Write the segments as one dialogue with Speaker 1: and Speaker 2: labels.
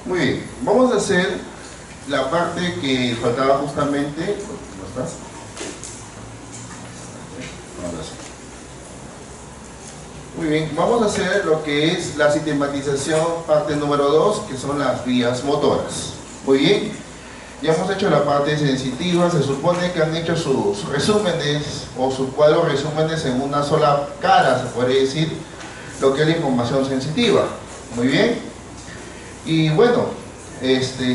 Speaker 1: Muy bien, vamos a hacer la parte que faltaba justamente. ¿No estás? Ahora sí. Muy bien, vamos a hacer lo que es la sistematización, parte número 2, que son las vías motoras. Muy bien, ya hemos hecho la parte sensitiva. Se supone que han hecho sus resúmenes o sus cuadros resúmenes en una sola cara, se podría decir, lo que es la información sensitiva. Muy bien. Y bueno,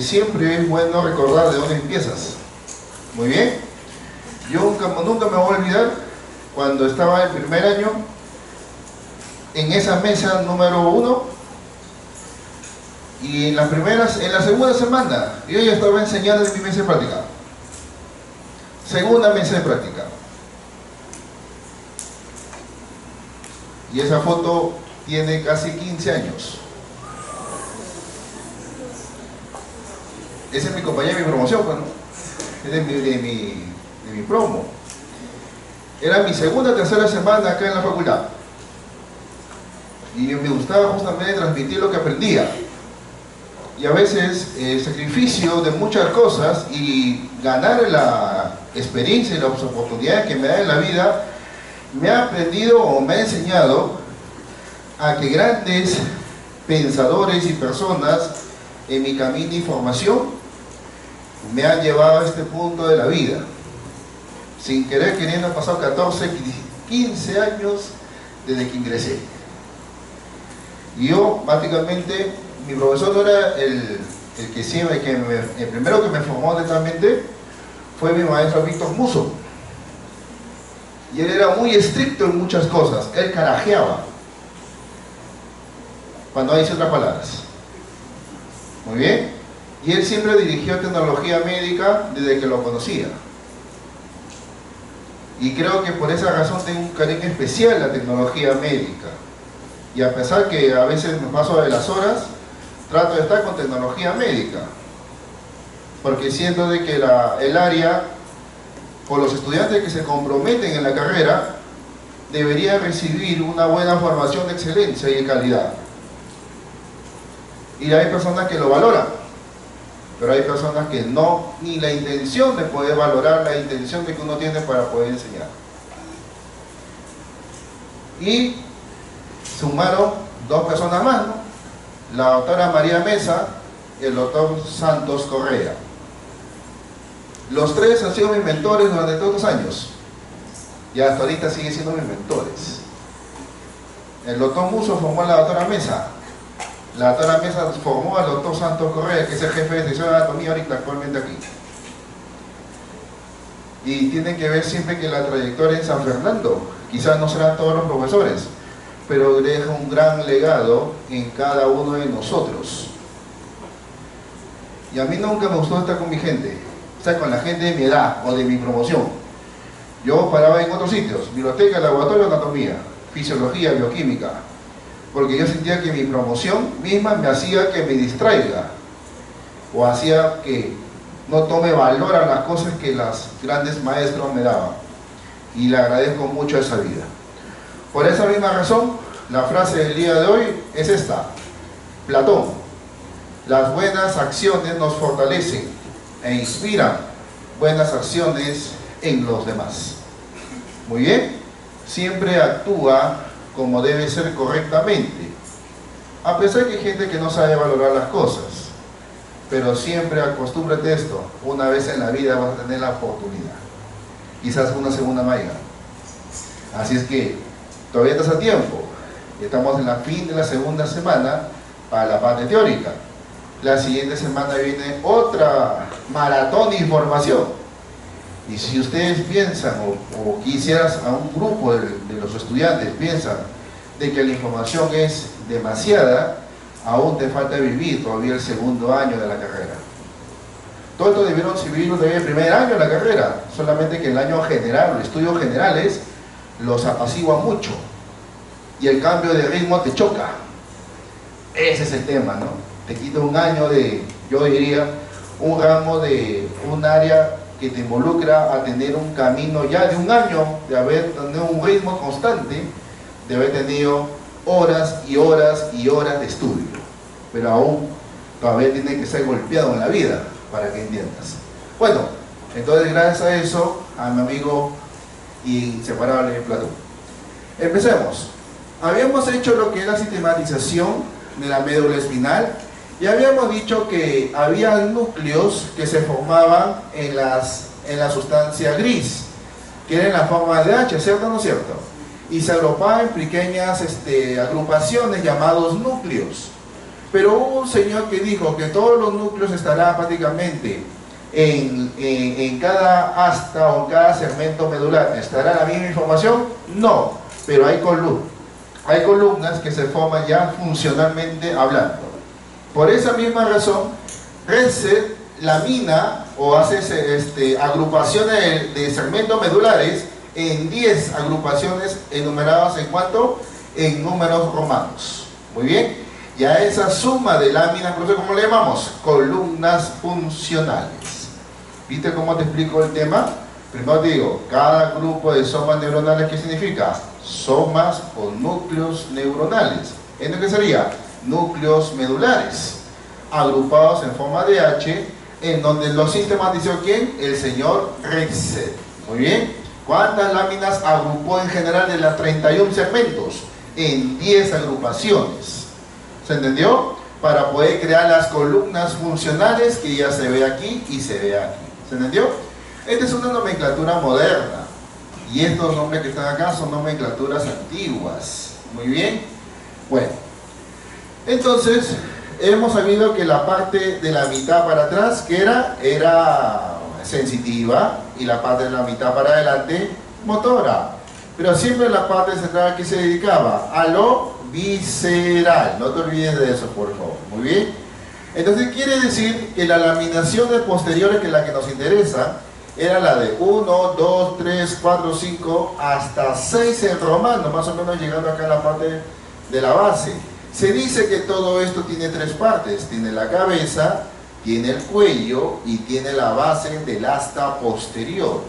Speaker 1: siempre es bueno recordar de dónde empiezas. Muy bien. Yo nunca me voy a olvidar cuando estaba el primer año en esa mesa número 1, y en la segunda semana yo ya estaba enseñando en mi mesa de práctica. Segunda mesa de práctica. Y esa foto tiene casi 15 años. Ese es mi compañero de mi promoción, pues, ¿no? Es de mi promo. Era mi segunda o tercera semana acá en la facultad. Y me gustaba justamente transmitir lo que aprendía. Y a veces el sacrificio de muchas cosas y ganar la experiencia y las oportunidades que me da en la vida, me ha aprendido o me ha enseñado a que grandes pensadores y personas en mi camino de información me han llevado a este punto de la vida. Sin querer queriendo, han pasado 14, 15 años desde que ingresé. Y yo, básicamente, mi profesor no era el primero que me formó netamente, fue mi maestro Víctor Musso. Y él era muy estricto en muchas cosas. Él carajeaba cuando dice otras palabras. Muy bien. Y él siempre dirigió tecnología médica desde que lo conocía. Y creo que por esa razón tengo un cariño especial a la tecnología médica. Y a pesar que a veces me paso de las horas, trato de estar con tecnología médica. Porque siento de que el área, o los estudiantes que se comprometen en la carrera, deberían recibir una buena formación de excelencia y de calidad. Y hay personas que lo valoran, pero hay personas que no, ni la intención de poder valorar, la intención de que uno tiene para poder enseñar. Y sumaron dos personas más, ¿no? La doctora María Mesa y el doctor Santos Correa. Los tres han sido mis mentores durante todos los años, y hasta ahorita siguen siendo mis mentores. El doctor Musso formó a la doctora Mesa. La doctora Mesa formó al doctor Santos Correa, que es el jefe de sección de anatomía ahorita actualmente aquí. Y tienen que ver siempre que la trayectoria en San Fernando, quizás no serán todos los profesores, pero deja un gran legado en cada uno de nosotros. Y a mí nunca me gustó estar con mi gente, o sea, con la gente de mi edad o de mi promoción. Yo paraba en otros sitios: biblioteca, laboratorio de anatomía, fisiología, bioquímica, porque yo sentía que mi promoción misma me hacía que me distraiga, o hacía que no tome valor a las cosas que los grandes maestros me daban. Y le agradezco mucho esa vida. Por esa misma razón, la frase del día de hoy es esta: Platón: las buenas acciones nos fortalecen e inspiran buenas acciones en los demás. Muy bien, siempre actúa como debe ser correctamente, a pesar que hay gente que no sabe valorar las cosas, pero siempre acostúmbrate a esto: una vez en la vida vas a tener la oportunidad, quizás una segunda malla. Así es que todavía estás a tiempo. Estamos en la fin de la segunda semana para la parte teórica. La siguiente semana viene otra maratón de información. Y si ustedes piensan, o quisieras, a un grupo de los estudiantes piensan de que la información es demasiada, aún te falta vivir todavía el segundo año de la carrera. Todo esto debieron vivirlo todavía el primer año de la carrera, solamente que el año general, los estudios generales, los apacigua mucho y el cambio de ritmo te choca. Ese es el tema, ¿no? Te quita un año de, yo diría, un ramo de un área que te involucra a tener un camino ya de un año, de haber tenido un ritmo constante, de haber tenido horas y horas y horas de estudio, pero aún todavía tiene que ser golpeado en la vida para que entiendas. Bueno, entonces gracias a eso, a mi amigo inseparable Platón. Empecemos. Habíamos hecho lo que es la sistematización de la médula espinal y habíamos dicho que había núcleos que se formaban en la sustancia gris, que era en la forma de H, ¿cierto o no cierto? Y se agrupaban en pequeñas agrupaciones llamados núcleos. Pero hubo un señor que dijo que todos los núcleos estarán prácticamente en cada asta o en cada segmento medular. ¿Estará la misma información? No, pero hay columnas que se forman ya funcionalmente hablando. Por esa misma razón, Reset lamina o hace agrupaciones de segmentos medulares en 10 agrupaciones enumeradas en cuanto en números romanos. Muy bien. Y a esa suma de láminas, por eso, ¿cómo le llamamos? Columnas funcionales. ¿Viste cómo te explico el tema? Primero te digo, cada grupo de somas neuronales, ¿qué significa? Somas o núcleos neuronales. ¿Esto qué sería? Núcleos medulares, agrupados en forma de H, en donde lo sistematizó ¿quién? El señor Reset. Muy bien. ¿Cuántas láminas agrupó en general de las 31 segmentos? En 10 agrupaciones. ¿Se entendió? Para poder crear las columnas funcionales que ya se ve aquí y se ve aquí. ¿Se entendió? Esta es una nomenclatura moderna. Y estos nombres que están acá son nomenclaturas antiguas. Muy bien. Bueno. Entonces, hemos sabido que la parte de la mitad para atrás, que era sensitiva, y la parte de la mitad para adelante, motora. Pero siempre la parte central que se dedicaba a lo visceral. No te olvides de eso, por favor. Muy bien. Entonces quiere decir que la laminación de posteriores, que es la que nos interesa, era la de 1, 2, 3, 4, 5, hasta 6 en romano, más o menos llegando acá a la parte de la base. Se dice que todo esto tiene 3 partes. Tiene la cabeza, tiene el cuello y tiene la base del asta posterior.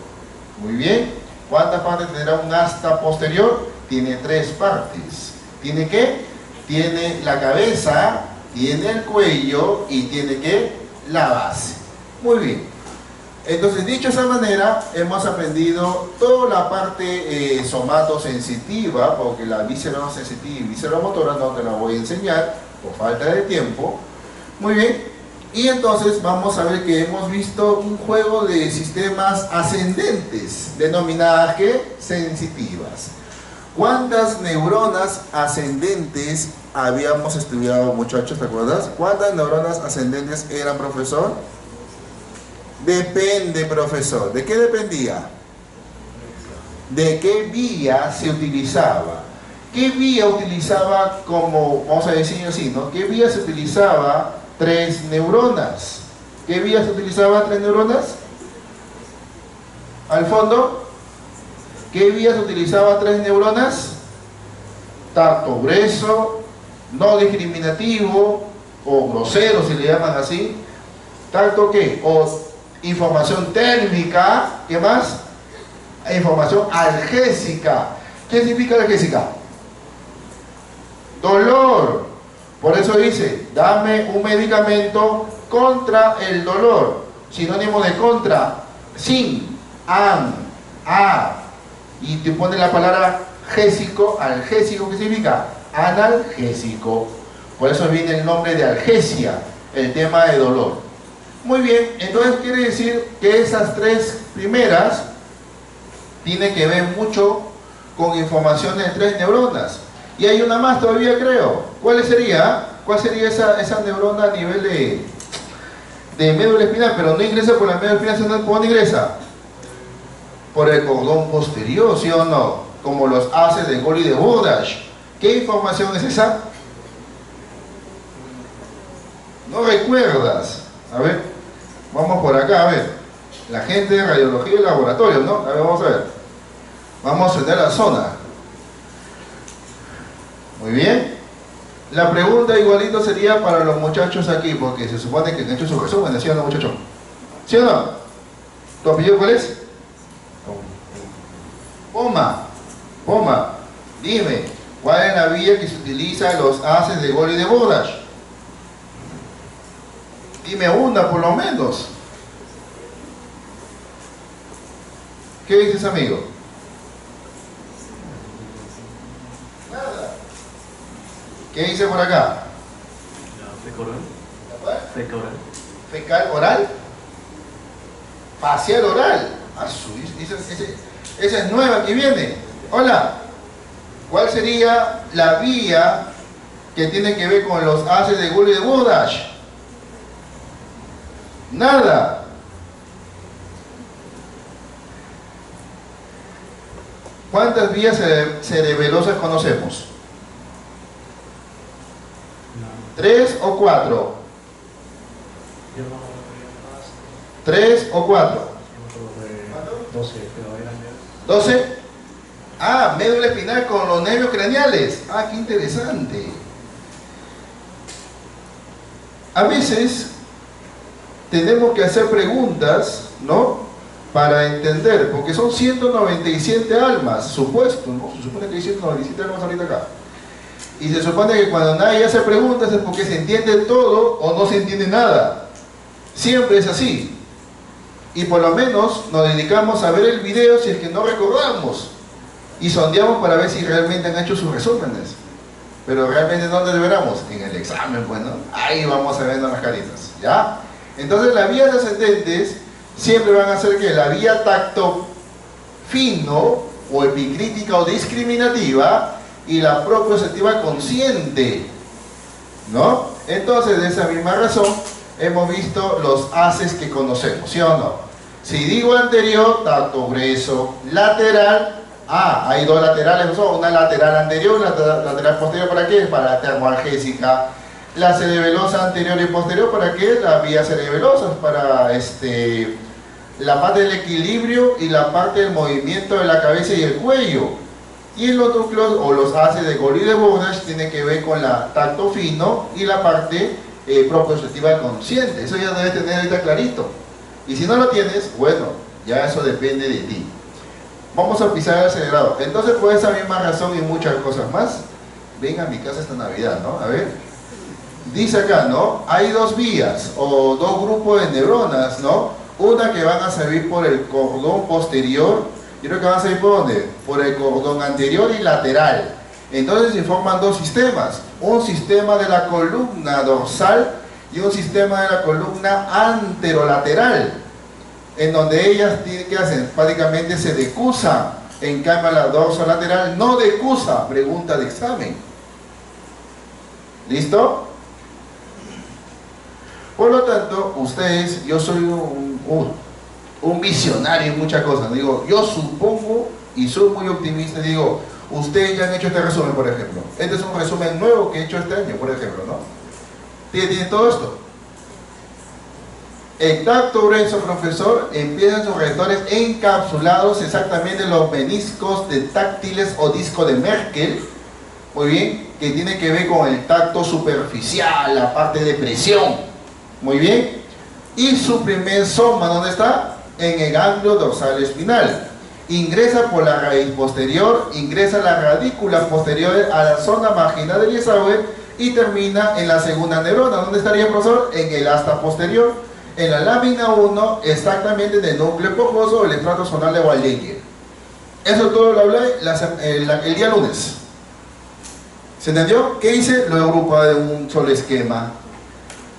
Speaker 1: Muy bien. ¿Cuántas partes tendrá un asta posterior? Tiene 3 partes. ¿Tiene qué? Tiene la cabeza, tiene el cuello y tiene ¿qué? La base. Muy bien. Entonces, dicho de esa manera, hemos aprendido toda la parte somatosensitiva, porque la viscerosensitiva y visceromotora no te la voy a enseñar por falta de tiempo. Muy bien. Y entonces vamos a ver que hemos visto un juego de sistemas ascendentes, denominadas ¿qué? Sensitivas. ¿Cuántas neuronas ascendentes habíamos estudiado, muchachos? ¿Te acuerdas? ¿Cuántas neuronas ascendentes eran, profesor? Depende, profesor. ¿De qué dependía? ¿De qué vía se utilizaba? ¿Qué vía utilizaba como, vamos a decir así, ¿no? ¿Qué vía se utilizaba 3 neuronas? ¿Qué vía se utilizaba 3 neuronas? Al fondo. ¿Qué vías utilizaba 3 neuronas? Tacto grueso, no discriminativo o grosero, si le llaman así. ¿Tacto qué? O información térmica. ¿Qué más? Información analgésica. ¿Qué significa analgésica? Dolor. Por eso dice, dame un medicamento contra el dolor. Sinónimo de contra, sin, an, a. Y te pone la palabra gésico, algésico, ¿qué significa? Analgésico. Por eso viene el nombre de algesia, el tema de dolor. Muy bien, entonces quiere decir que esas 3 primeras tienen que ver mucho con información de 3 neuronas. Y hay una más todavía, creo. ¿Cuál sería? ¿Cuál sería esa neurona a nivel de médula espinal? Pero no ingresa por la médula espinal, sino ¿por dónde ingresa? Por el cordón posterior, ¿sí o no? Como los haces de Golgi de Burdach. ¿Qué información es esa? ¿No recuerdas? A ver, vamos por acá, a ver. La gente de radiología y laboratorio, ¿no? A ver, vamos a ver. Vamos a tener la zona. Muy bien. La pregunta igualito sería para los muchachos aquí, porque se supone que han hecho su resumen, ¿sí o no, muchachos? ¿Sí o no? ¿Tu apellido cuál es? Poma, dime, ¿cuál es la vía que se utiliza en los haces de Golgi de Burdach? Dime una por lo menos. ¿Qué dices, amigo? Nada. ¿Qué dice por acá?
Speaker 2: Fecal oral.
Speaker 1: Fecal oral. Facial oral. Esa es nueva que viene. Hola. ¿Cuál sería la vía que tiene que ver con los haces de Gully de Burdach? Nada. ¿Cuántas vías cerebelosas conocemos?
Speaker 2: No.
Speaker 1: ¿3 o 4?
Speaker 2: Yo no recuerdo más.
Speaker 1: 3 o 4.
Speaker 2: Yo 12, pero eran
Speaker 1: 12. Ah, médula espinal con los nervios craneales. Ah, qué interesante. A veces tenemos que hacer preguntas, ¿no? Para entender, porque son 197 almas, supuesto, ¿no? Se supone que hay 197 almas ahorita acá. Y se supone que cuando nadie hace preguntas es porque se entiende todo o no se entiende nada. Siempre es así. Y por lo menos nos dedicamos a ver el video si es que no recordamos. Y sondeamos para ver si realmente han hecho sus resúmenes. Pero realmente ¿dónde deberamos? En el examen, pues, ¿no? Ahí vamos a vernos las caritas, ¿ya? Entonces las vías ascendentes siempre van a ser que la vía tacto fino o epicrítica o discriminativa y la propioceptiva consciente, ¿no? Entonces de esa misma razón hemos visto los haces que conocemos, ¿sí o no? Si digo anterior, tacto grueso, lateral, hay dos laterales, una lateral anterior y una lateral posterior. ¿Para qué? Para la termoalgésica. La cerebelosa anterior y posterior, ¿para qué? Las vías cerebelosas, para la parte del equilibrio y la parte del movimiento de la cabeza y el cuello. Y los núcleos o los haces de Gully de Burdach tienen que ver con la tacto fino y la parte propioceptiva consciente. Eso ya debes tener ahorita clarito. Y si no lo tienes, bueno, ya eso depende de ti. Vamos a pisar el acelerador. Entonces, por esa misma razón y muchas cosas más, ven a mi casa esta Navidad, ¿no? A ver. Dice acá, ¿no? Hay dos vías o dos grupos de neuronas, ¿no? Una que van a servir por el cordón posterior y otra que van a servir por ¿dónde? Por el cordón anterior y lateral. Entonces se forman dos sistemas. Un sistema de la columna dorsal y un sistema de la columna anterolateral, en donde ellas, ¿qué hacen? Prácticamente se decusan. En cambio la dorsolateral no decusa. Pregunta de examen. ¿Listo? Por lo tanto, ustedes, yo soy un visionario en muchas cosas. Digo, yo supongo y soy muy optimista y digo, ustedes ya han hecho este resumen, por ejemplo. Este es un resumen nuevo que he hecho este año, por ejemplo, ¿no? Tiene todo esto. El tacto grueso, profesor, empiezan sus receptores encapsulados exactamente en los meniscos de táctiles o disco de Merkel, muy bien, que tiene que ver con el tacto superficial, la parte de presión, muy bien, y su primer soma, ¿dónde está? En el ganglio dorsal espinal. Ingresa por la raíz posterior, ingresa la radícula posterior a la zona marginal del Eisenhower y termina en la segunda neurona. ¿Dónde estaría, profesor? En el asta posterior. En la lámina 1, exactamente del núcleo esponjoso del estrato zonal de Waldecker. Eso todo lo hablé el día lunes. ¿Se entendió? ¿Qué hice? Lo agrupo de un solo esquema.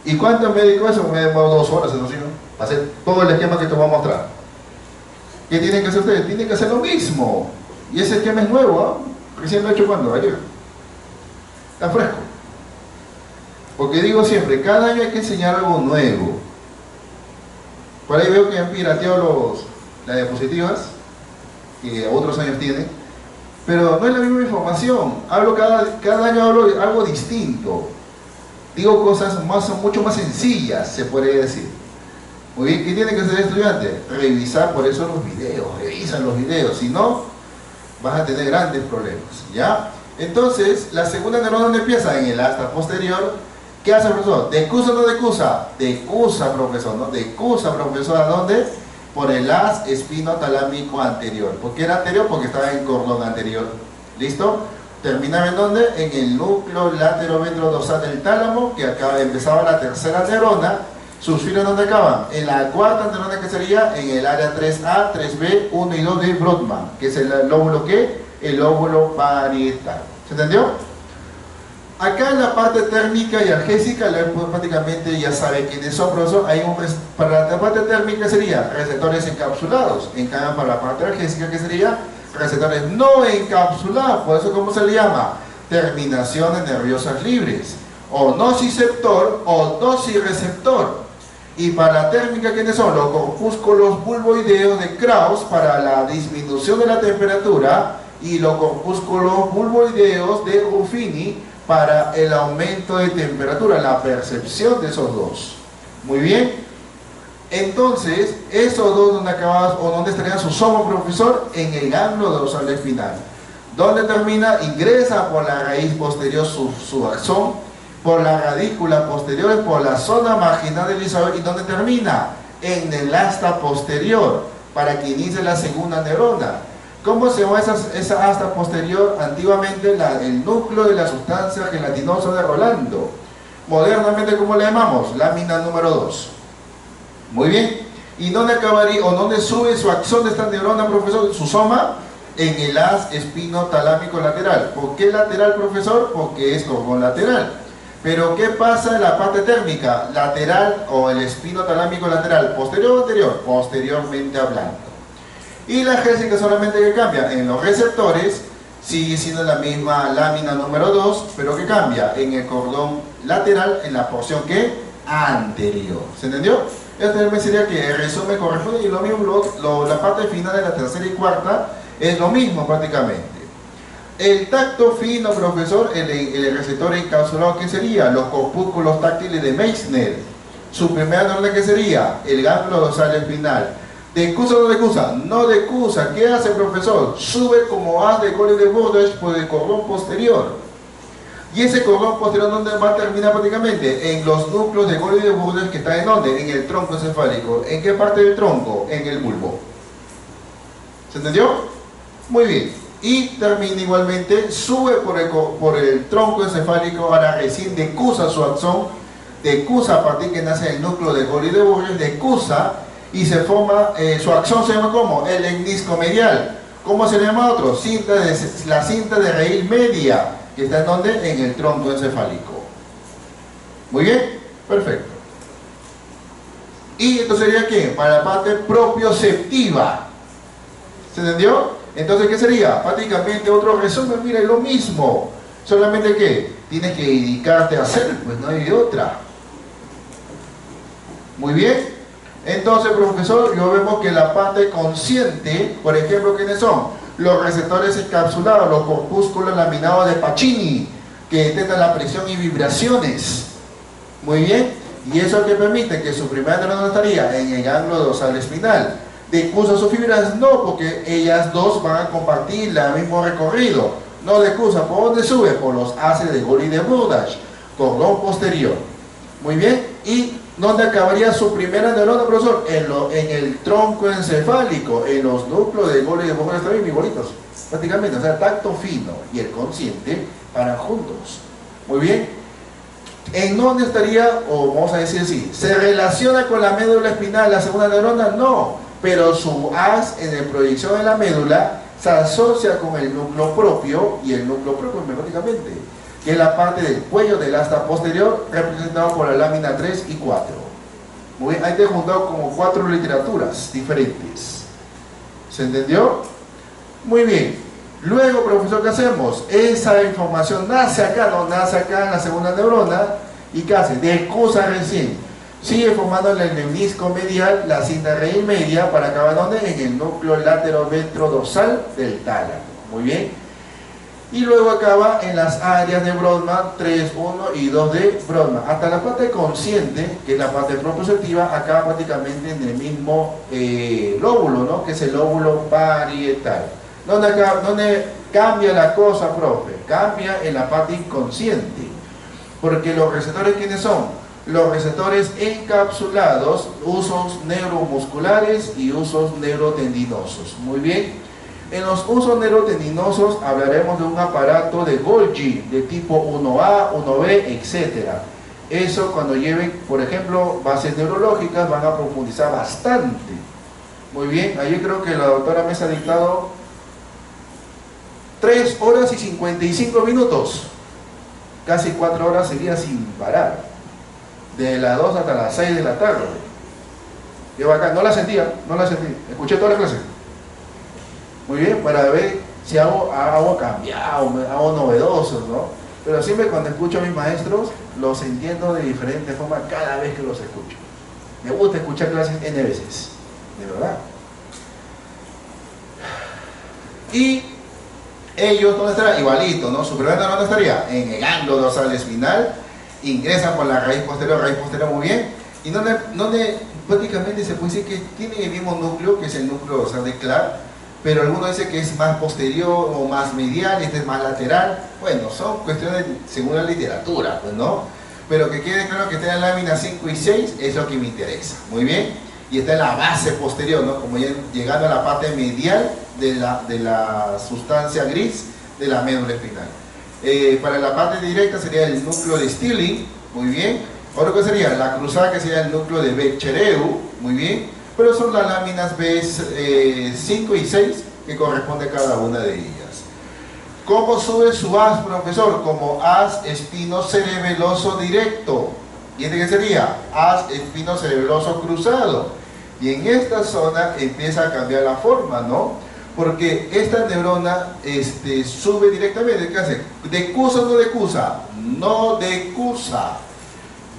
Speaker 1: ¿Y cuánto me dedico a eso? Me demoró 2 horas, eso sí, ¿no? Para hacer todo el esquema que te voy a mostrar. ¿Qué tienen que hacer ustedes? Tienen que hacer lo mismo. Y ese esquema es nuevo, ¿eh? Recién lo he hecho cuando, ayer. Está fresco. Porque digo siempre, cada año hay que enseñar algo nuevo. Por ahí veo que han pirateado las diapositivas, que otros años tienen, pero no es la misma información. Hablo cada año hablo algo distinto. Digo cosas mucho más sencillas, se podría decir. Muy bien, ¿qué tiene que hacer el estudiante? Revisar por eso los videos, revisan los videos, si no, vas a tener grandes problemas, ¿ya? Entonces, la segunda neurona, ¿dónde empieza? En el asta posterior. ¿Qué hace el profesor? ¿Decusa o no decusa? Decusa, profesor, ¿no? Decusa, profesor, ¿a dónde? Por el haz espinotalámico anterior. ¿Por qué era anterior? Porque estaba en cordón anterior. ¿Listo? Terminaba en dónde? En el núcleo lateroventrodorsal del tálamo, que acá empezaba la tercera neurona, ¿Sus fibras dónde acaban? En la cuarta neurona, que sería en el área 3A, 3B, 1 y 2 de Brodmann, que es el lóbulo ¿qué? El lóbulo parietal. ¿Se entendió? Acá en la parte térmica y analgésica, prácticamente ya sabe quiénes son, profesor. Para la parte térmica sería receptores encapsulados. En cambio, para la parte analgésica, que sería receptores no encapsulados. Por eso, ¿cómo se le llama? Terminaciones nerviosas libres. O nociceptor o nocireceptor. Y para la térmica, ¿quiénes son? Los corpúsculos bulboideos de Krauss para la disminución de la temperatura y los corpúsculos bulboideos de Ruffini para el aumento de temperatura, la percepción de esos dos. Muy bien. Entonces, esos dos, ¿dónde acabas o dónde estarían sus somos, profesor? En el ganglio dorsal espinal. ¿Dónde termina? Ingresa por la raíz posterior su axón, por la radícula posterior, por la zona marginal del isósceles. ¿Y dónde termina? En el asta posterior, para que inicie la segunda neurona. ¿Cómo se llama esa asta posterior? Antiguamente el núcleo de la sustancia gelatinosa de Rolando. Modernamente, ¿cómo le llamamos? Lámina número 2. Muy bien. ¿Y dónde acabaría o dónde sube su axón de esta neurona, profesor? Su soma en el haz espinotalámico lateral. ¿Por qué lateral, profesor? Porque es cordón lateral. Pero ¿qué pasa en la parte térmica? Lateral o el espinotalámico lateral, ¿posterior o anterior? Posteriormente hablando. Y la analgésica solamente que cambia en los receptores, sigue siendo la misma lámina número 2, pero que cambia en el cordón lateral, en la porción que anterior. ¿Se entendió? Este sería que el resumen corresponde, y lo mismo la parte final de la tercera y cuarta es lo mismo prácticamente. El tacto fino, profesor, el receptor encapsulado, ¿qué sería? Los corpúsculos táctiles de Meissner. Su primera neurona, ¿qué sería? El ganglio dorsal espinal. ¿Decusa o no decusa? No decusa. ¿Qué hace, profesor? Sube como haz de Collie de Bordage por el cordón posterior. ¿Y ese cordón posterior dónde va a terminar prácticamente? En los núcleos de Collie de Bordage, que están ¿en dónde? En el tronco encefálico. ¿En qué parte del tronco? En el bulbo. ¿Se entendió? Muy bien. Y termina igualmente, sube por el tronco encefálico, ahora recién decusa su axón, decusa a partir que nace el núcleo de Collie de Bordage, decusa y se forma, su axón se llama ¿cómo? El lemnisco medial. ¿Cómo se llama otro? La cinta de raíz media, que está en ¿dónde? En el tronco encefálico. Muy bien, perfecto. Y esto sería ¿qué? Para la parte propioceptiva. ¿Se entendió? Entonces, ¿qué sería? Prácticamente otro resumen, mira, es lo mismo. Solamente que tienes que dedicarte a hacer, pues no hay de otra. Muy bien. Entonces, profesor, yo vemos que la parte consciente, por ejemplo, ¿quiénes son? Los receptores encapsulados, los corpúsculos laminados de Pacini, que detectan la presión y vibraciones. Muy bien. Y eso que permite que su primera neurona estaría en el ganglio dorsal espinal. ¿Decusa sus fibras? No, porque ellas dos van a compartir el mismo recorrido. No decusa. ¿Por dónde sube? Por los haces de Collie de Bordage, cordón posterior. Muy bien. ¿Y dónde acabaría su primera neurona, profesor? En el tronco encefálico, en los núcleos de Collie de Bordage, están bien igualitos, prácticamente. O sea, el tacto fino y el consciente paran juntos. Muy bien. ¿En dónde estaría, o vamos a decir así, se relaciona con la médula espinal la segunda neurona? No. Pero su haz en la proyección de la médula se asocia con el núcleo propio, y el núcleo propio prácticamente, que es la parte del cuello del asta posterior, representado por la lámina 3 y 4. Muy bien, ahí te he juntado como 4 literaturas diferentes. ¿Se entendió? Muy bien. Luego, profesor, ¿qué hacemos? Esa información nace acá, no nace acá en la segunda neurona, y ¿qué hace? Decusa recién. Sigue formando en el lemnisco medial la cinta raíz media para acabar ¿dónde? En el núcleo lateroventrodorsal del tálamo. Muy bien. Y luego acaba en las áreas de Brodmann 3, 1 y 2 de Brodmann. Hasta la parte consciente, que es la parte propioceptiva, acaba prácticamente en el mismo lóbulo, ¿no? Que es el lóbulo parietal. ¿Dónde cambia la cosa, profe? Cambia en la parte inconsciente. Porque los receptores, ¿quiénes son? Los receptores encapsulados, usos neuromusculares y usos neurotendinosos. Muy bien. En los usos neurotendinosos hablaremos de un aparato de Golgi de tipo 1A, 1B, etc. Eso cuando lleven, por ejemplo, bases neurológicas, van a profundizar bastante. Muy bien, ahí creo que la doctora Mesa ha dictado 3 horas y 55 minutos. Casi 4 horas seguidas sin parar. De las 2 hasta las 6 de la tarde. Qué bacán, no la sentía, no la sentí. Escuché toda la clase. Muy bien, para ver si hago cambiado, hago novedosos, ¿no? Pero siempre cuando escucho a mis maestros, los entiendo de diferente forma cada vez que los escucho. Me gusta escuchar clases N veces, de verdad. Y ellos, ¿dónde estarán? Igualito, ¿no? Su primera ¿dónde estaría? En el ángulo dorsal espinal, ingresan por la raíz posterior muy bien, y donde prácticamente se puede decir que tienen el mismo núcleo, que es el núcleo dorsal de Clark, pero algunos dicen que es más posterior o más medial, este es más lateral. Bueno, son cuestiones según la literatura, pues, ¿no? Pero que quede claro que está en láminas 5 y 6 es lo que me interesa. Muy bien. Y está en la base posterior, ¿no? Como ya llegando a la parte medial de la sustancia gris de la médula espinal. Para la parte directa sería el núcleo de Stirling, muy bien. Otro que sería la cruzada, que sería el núcleo de Bechereu, muy bien. Pero son las láminas B5 y 6 que corresponde a cada una de ellas. ¿Cómo sube su haz, profesor? Como haz espinocerebeloso directo. ¿Y este qué sería? Haz espinocerebeloso cruzado. Y en esta zona empieza a cambiar la forma, ¿no? Porque esta neurona sube directamente. ¿Qué hace? ¿Decusa o no decusa? No decusa.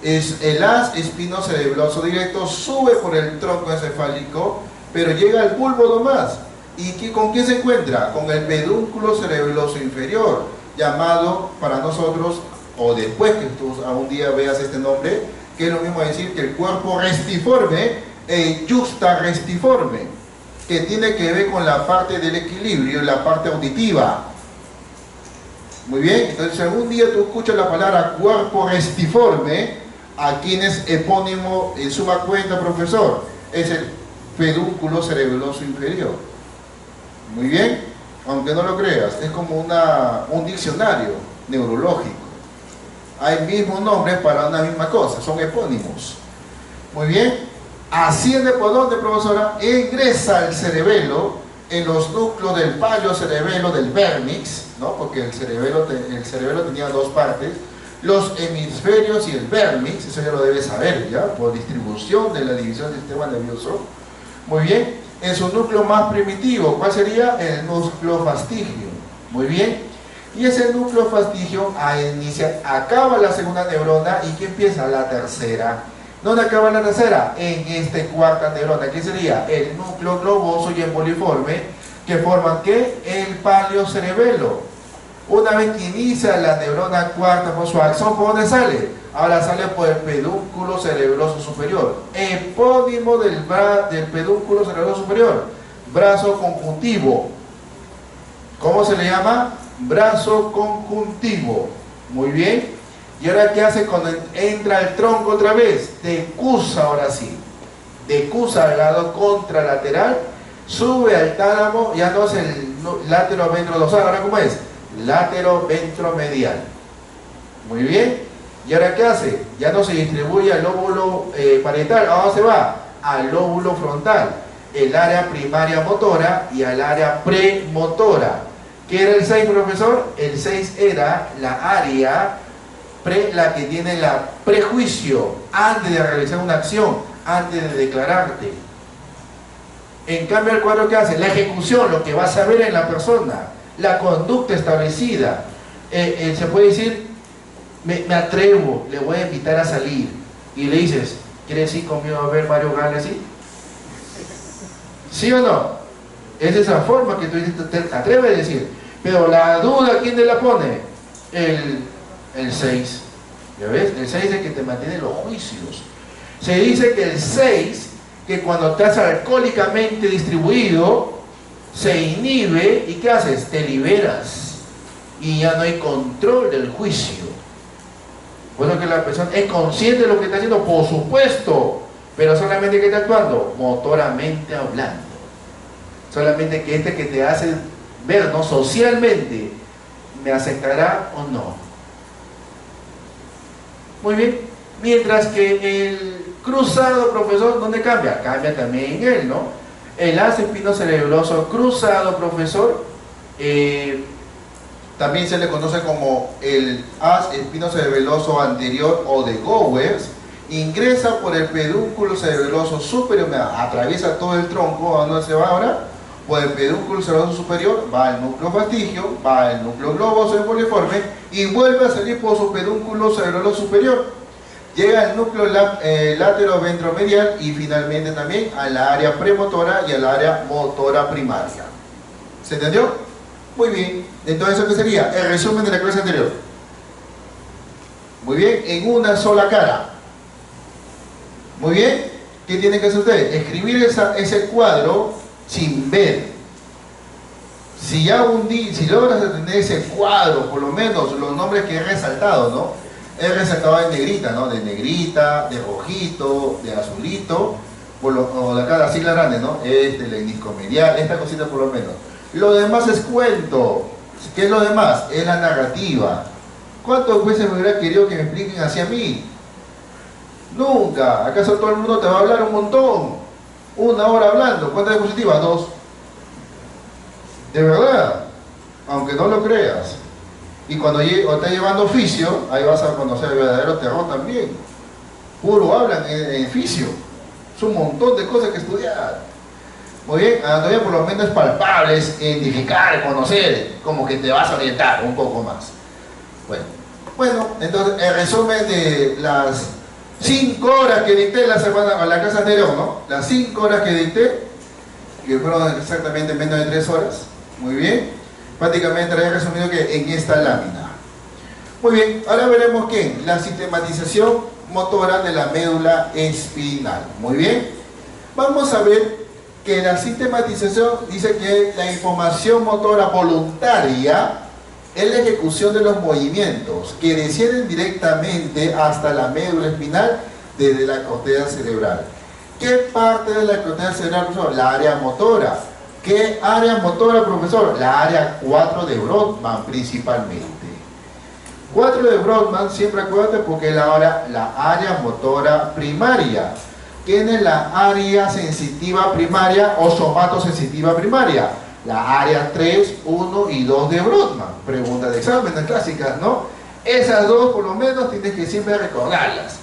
Speaker 1: El haz espinocerebeloso directo sube por el tronco encefálico, pero llega al bulbo nomás. ¿Y con quién se encuentra? Con el pedúnculo cerebeloso inferior, llamado para nosotros, o después que tú algún día veas este nombre, que es lo mismo decir que el cuerpo restiforme e yuxtarestiforme, que tiene que ver con la parte del equilibrio, la parte auditiva. Muy bien, entonces algún día tú escuchas la palabra cuerpo restiforme, a quien es epónimo en suma cuenta, profesor, es el pedúnculo cerebeloso inferior. Muy bien, aunque no lo creas, es como un diccionario neurológico. Hay mismos nombres para una misma cosa, son epónimos. Muy bien, asciende por dónde, profesora, ingresa al cerebelo, en los núcleos del paleocerebelo del vérnix, ¿no? Porque el cerebelo tenía dos partes, los hemisferios y el vérnix, eso ya lo debes saber ya, por distribución de la división del sistema nervioso. Muy bien, en su núcleo más primitivo, ¿cuál sería? El núcleo fastigio. Muy bien, y ese núcleo fastigio acaba la segunda neurona y ¿qué empieza? La tercera. ¿Dónde acaba la tercera? En esta cuarta neurona, que sería el núcleo globoso y emboliforme, que forman ¿qué? El paleocerebelo. Una vez que inicia la neurona cuarta por su axón, ¿por dónde sale? Ahora sale por el pedúnculo cerebroso superior, epónimo del pedúnculo cerebroso superior, brazo conjuntivo. ¿Cómo se le llama? Brazo conjuntivo. Muy bien. ¿Y ahora qué hace cuando entra el tronco otra vez? Decusa, ahora sí. Decusa al lado contralateral, sube al tálamo, ya no es el látero ventrodorsal, ¿ahora cómo es? Látero ventromedial. Muy bien. ¿Y ahora qué hace? Ya no se distribuye al lóbulo parietal, ¿a dónde se va? Al lóbulo frontal, el área primaria motora y al área premotora. ¿Qué era el 6, profesor? El 6 era la área la que tiene la prejuicio antes de realizar una acción, antes de declararte. En cambio el 4, ¿qué hace? La ejecución, lo que vas a ver en la persona, la conducta establecida. Se puede decir, me atrevo, le voy a invitar a salir, y le dices, ¿quieres ir conmigo a ver Mario Gale así? ¿Sí o no? Es esa forma que tú dices, te atreves a decir. Pero la duda, ¿quién te la pone? El 6. ¿Ya ves? El 6 es el que te mantiene los juicios. Se dice que el 6, que cuando estás alcohólicamente distribuido, se inhibe, ¿y qué haces? Te liberas. Y ya no hay control del juicio. Por eso que la persona es consciente de lo que está haciendo, por supuesto, pero solamente que está actuando, motoramente hablando. Solamente que que te hace ver, ¿no? Socialmente, ¿me aceptará o no? Muy bien, Mientras que el cruzado, profesor, ¿dónde cambia? Cambia también en él, ¿no? El haz espinocerebroso cruzado, profesor, también se le conoce como el haz espinocerebroso anterior o de Gowers, ingresa por el pedúnculo cerebroso superior, atraviesa todo el tronco. ¿A dónde se va ahora? Por el pedúnculo cerebroso superior, va al núcleo fastidio, va al núcleo globoso poliforme y vuelve a salir por su pedúnculo cerebroso superior. Llega al núcleo látero-ventromedial y finalmente también a la área premotora y a la área motora primaria. ¿Se entendió? Muy bien. Entonces, ¿eso qué sería? El resumen de la clase anterior. Muy bien, en una sola cara. Muy bien. ¿Qué tienen que hacer ustedes? Escribir ese cuadro sin ver. Si logras tener ese cuadro, por lo menos los nombres que he resaltado, ¿no? He resaltado en negrita, ¿no? De negrita, de rojito, de azulito, o de acá la sigla grande, ¿no? El disco medial, esta cosita por lo menos. Lo demás es cuento. ¿Qué es lo demás? Es la narrativa. ¿Cuántas veces me hubiera querido que me expliquen hacia mí? Nunca. ¿Acaso todo el mundo te va a hablar un montón? Una hora hablando. ¿Cuántas diapositivas? 2. De verdad. Aunque no lo creas. Y cuando estés llevando oficio, ahí vas a conocer el verdadero terror también. Puro hablan en oficio. Es un montón de cosas que estudiar. Muy bien, anatomía por lo menos palpables, identificar, conocer, como que te vas a orientar un poco más. Bueno, entonces el resumen de las 5 horas que dicté la clase anterior, ¿no? Las 5 horas que dicté, que fueron exactamente menos de 3 horas. Muy bien, prácticamente he resumido que en esta lámina. Muy bien, ahora veremos ¿qué? La sistematización motora de la médula espinal. Muy bien, vamos a ver que la sistematización dice que la información motora voluntaria es la ejecución de los movimientos que descienden directamente hasta la médula espinal desde la corteza cerebral. ¿Qué parte de la corteza cerebral, profesor? La área motora. ¿Qué área motora, profesor? La área 4 de Brodmann principalmente. 4 de Brodmann, siempre acuérdate porque es la área motora primaria. Tiene la área sensitiva primaria o somatosensitiva primaria. La área 3, 1 y 2 de Brodmann. Preguntas de exámenes clásicas, ¿no? Esas dos por lo menos tienes que siempre recordarlas.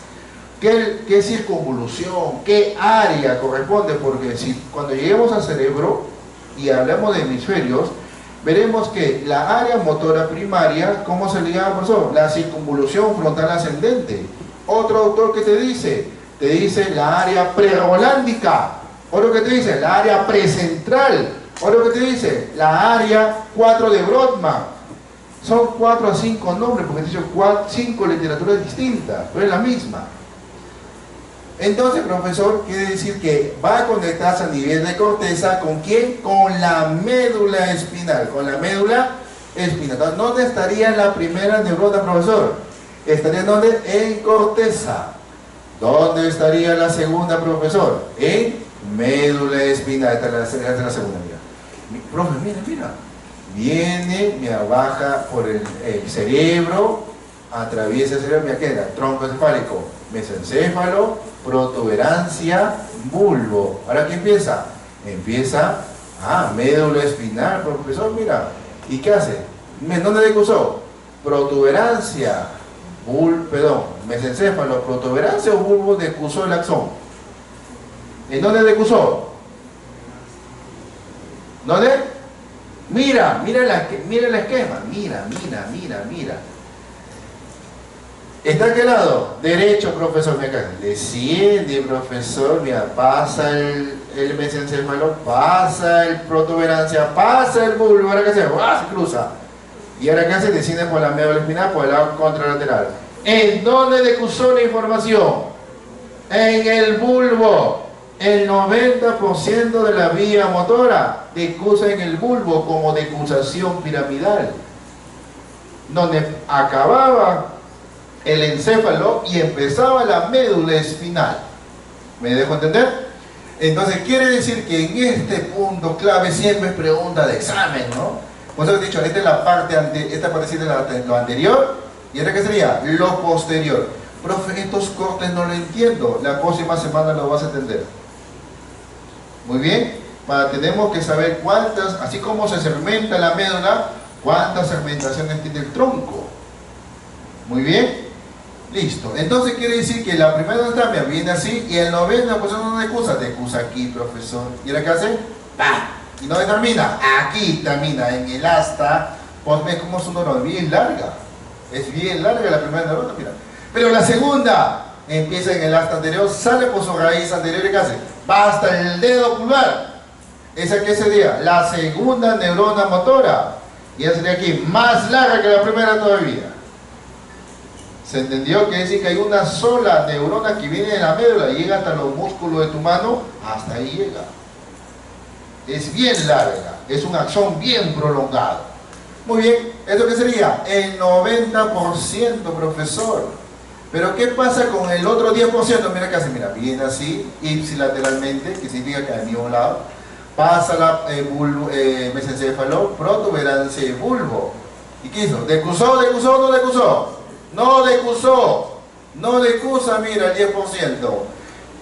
Speaker 1: ¿Qué circunvolución? ¿Qué área corresponde? Porque cuando lleguemos al cerebro y hablamos de hemisferios, veremos que la área motora primaria, ¿cómo se le llama, profesor? La circunvolución frontal ascendente. Otro autor que te dice la área prerolándica. Otro que te dice la área precentral. Otro que te dice la área 4 de Brodmann. Son 4 a 5 nombres, porque te he dicho 5 literaturas distintas, pero es la misma. Entonces, profesor, quiere decir que va a conectarse a nivel de corteza, ¿con quién? Con la médula espinal. Con la médula espinal. Entonces, ¿dónde estaría la primera neurona, profesor? ¿Estaría dónde? En corteza. ¿Dónde estaría la segunda, profesor? En médula espinal. Esta es la segunda, mira. Profe, mira. Viene, me baja por el cerebro, atraviesa el cerebro, mira, queda tronco encefálico, mesencéfalo, protuberancia, bulbo. ¿Ahora qué empieza? Empieza, médula espinal, profesor, mira. ¿Y qué hace? ¿Dónde decusó? Protuberancia, mesencéfalo, protuberancia o bulbo decusó el axón. ¿En dónde decusó? ¿Dónde? Mira el esquema. Mira. ¿Está a qué lado? Derecho, profesor. Desciende, profesor. Mira, pasa el mesencéfalo, pasa el protuberancia, pasa el bulbo. ¿Ahora qué hace? Se cruza. Y ahora qué hace? Desciende por la médula espinal, por el lado contralateral. ¿En dónde decusó la información? En el bulbo. El 90% de la vía motora decusa en el bulbo como decusación piramidal, donde acababa el encéfalo y empezaba la médula espinal. ¿Me dejo entender? Entonces quiere decir que en este punto clave siempre es pregunta de examen, ¿no? Como os he dicho, esta es la parte, esta parte de lo anterior, y esta que sería lo posterior. Profe, estos cortes no lo entiendo. La próxima semana lo vas a entender. Muy bien. Tenemos que saber cuántas, así como se segmenta la médula, cuántas segmentaciones tiene el tronco. Muy bien. Listo. Entonces quiere decir que la primera anatomía viene así y el 90% no decusa. Decusa aquí, profesor. ¿Y ahora qué hace? ¡Pah! ¿Y dónde termina? Aquí termina, en el asta. Pues ves cómo es una neurona bien larga. Es bien larga la primera neurona, mira. Pero la segunda empieza en el asta anterior, sale por su raíz anterior y ¿qué hace? Va hasta el dedo pulgar. ¿Esa qué sería? La segunda neurona motora. Y esa sería aquí, más larga que la primera todavía. ¿Se entendió? Quiere decir que hay una sola neurona que viene de la médula y llega hasta los músculos de tu mano, hasta ahí llega. Es bien larga, es un axón bien prolongado. Muy bien, ¿esto qué sería? El 90%, profesor. Pero ¿qué pasa con el otro 10%? Mira qué hace, mira, viene así, ipsilateralmente, que significa que al mismo lado, pasa la mesencéfalo, protuberancia y bulbo. ¿Y qué hizo? ¿Decusó, decusó o no decusó? No decusó, no decusa, mira, el 10%.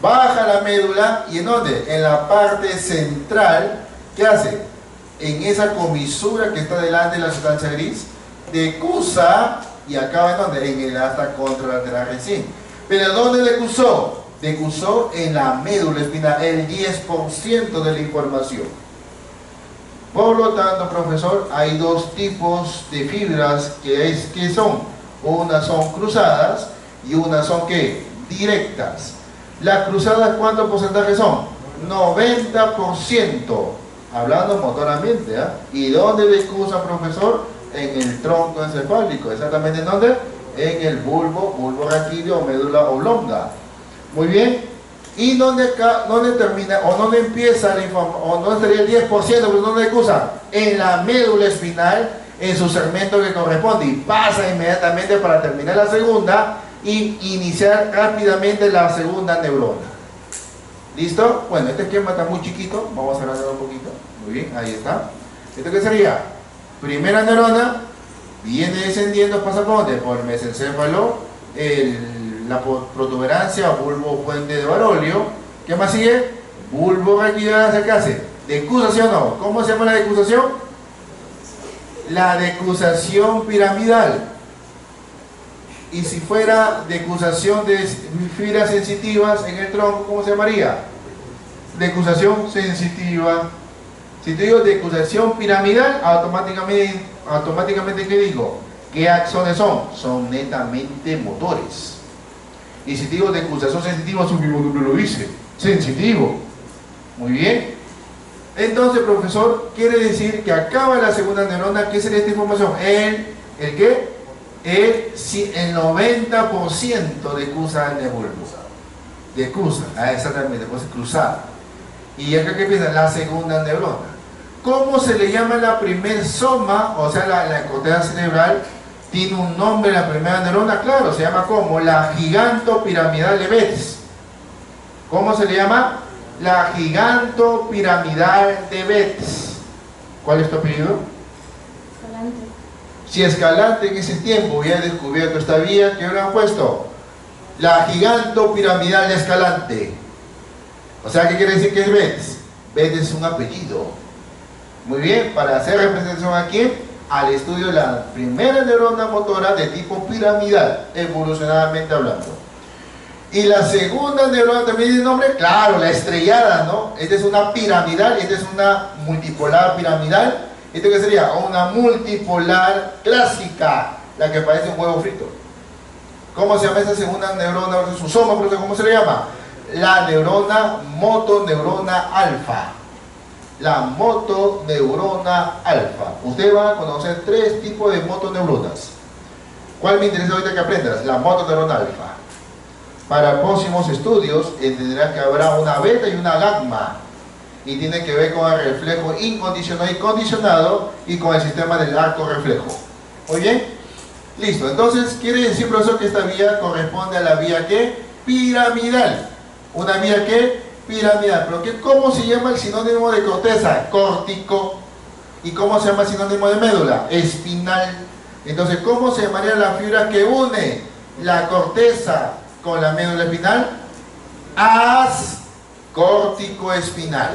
Speaker 1: Baja la médula y ¿en dónde? En la parte central, ¿qué hace? En esa comisura que está delante de la sustancia gris, decusa y acaba en ¿dónde? En el asta contralateral recién. ¿Pero dónde decusó? Decusó en la médula espinal, el 10% de la información. Por lo tanto, profesor, hay dos tipos de fibras que son. Unas son cruzadas y unas son ¿qué? Directas. Las cruzadas, ¿cuántos porcentajes son? 90%. Hablando motoramente, ¿eh? ¿Y dónde decusa, profesor? En el tronco encefálico. ¿Exactamente en dónde? En el bulbo raquídeo o médula oblonga. Muy bien. ¿Y dónde termina o dónde empieza la información? ¿O dónde sería el 10%? ¿Pero dónde decusa? En la médula espinal, en su segmento que corresponde, y pasa inmediatamente para terminar la segunda y iniciar rápidamente la segunda neurona. ¿Listo? Bueno, este esquema está muy chiquito, vamos a agrandarlo un poquito. Muy bien, ahí está. ¿Esto qué sería? Primera neurona, viene descendiendo, pasa por ¿dónde? Por el mesencéfalo, la protuberancia o bulbo puente de Barolio. ¿Qué más sigue? Bulbo raquídeo, ¿qué hace? ¿Decusación o no? ¿Cómo se llama la decusación? La decusación piramidal. Y si fuera decusación de fibras sensitivas en el tronco, ¿cómo se llamaría? Decusación sensitiva. Si te digo decusación piramidal, automáticamente ¿qué digo? ¿Qué axones son? Son netamente motores. Y si te digo decusación sensitiva, su mismo nombre lo dice, sensitivo. Muy bien. Entonces, profesor, quiere decir que acaba la segunda neurona. ¿Qué sería esta información? ¿El qué? El 90% decusa el bulbo. Decusa, exactamente, pues cruzada. Y acá que empieza la segunda neurona. ¿Cómo se le llama la primer soma? O sea, la corteza cerebral tiene un nombre, la primera neurona, claro, se llama como la gigantopiramidal de Betz. ¿Cómo se le llama? La gigantopiramidal de Betz. ¿Cuál es tu apellido?
Speaker 3: Escalante.
Speaker 1: Si Escalante en ese tiempo hubiera descubierto esta vía, ¿qué hubieran puesto? La gigantopiramidal de Escalante. O sea, ¿qué quiere decir que es Betz? Betz es un apellido. Muy bien, para hacer representación aquí, al estudio de la primera neurona motora de tipo piramidal, evolucionadamente hablando. Y la segunda neurona también tiene nombre, claro, la estrellada, ¿no? Esta es una piramidal, esta es una multipolar piramidal. ¿Esto qué sería? Una multipolar clásica, la que parece un huevo frito. ¿Cómo se llama esa segunda neurona versus su soma? ¿Cómo se le llama? La neurona motoneurona alfa. La motoneurona alfa. Ustedes van a conocer tres tipos de motoneuronas. ¿Cuál me interesa ahorita que aprendas? La motoneurona alfa. Para próximos estudios entenderás que habrá una beta y una gamma. Y tiene que ver con el reflejo incondicionado y condicionado y con el sistema del arco reflejo. ¿Muy bien? Listo. Entonces, quiere decir, profesor, que esta vía corresponde a la vía ¿qué? Piramidal. ¿Una vía qué? Piramidal. ¿Pero cómo se llama el sinónimo de corteza? Córtico. ¿Y cómo se llama el sinónimo de médula? Espinal. Entonces, ¿cómo se llamaría la fibra que une la corteza con la médula espinal? Haz córtico-espinal.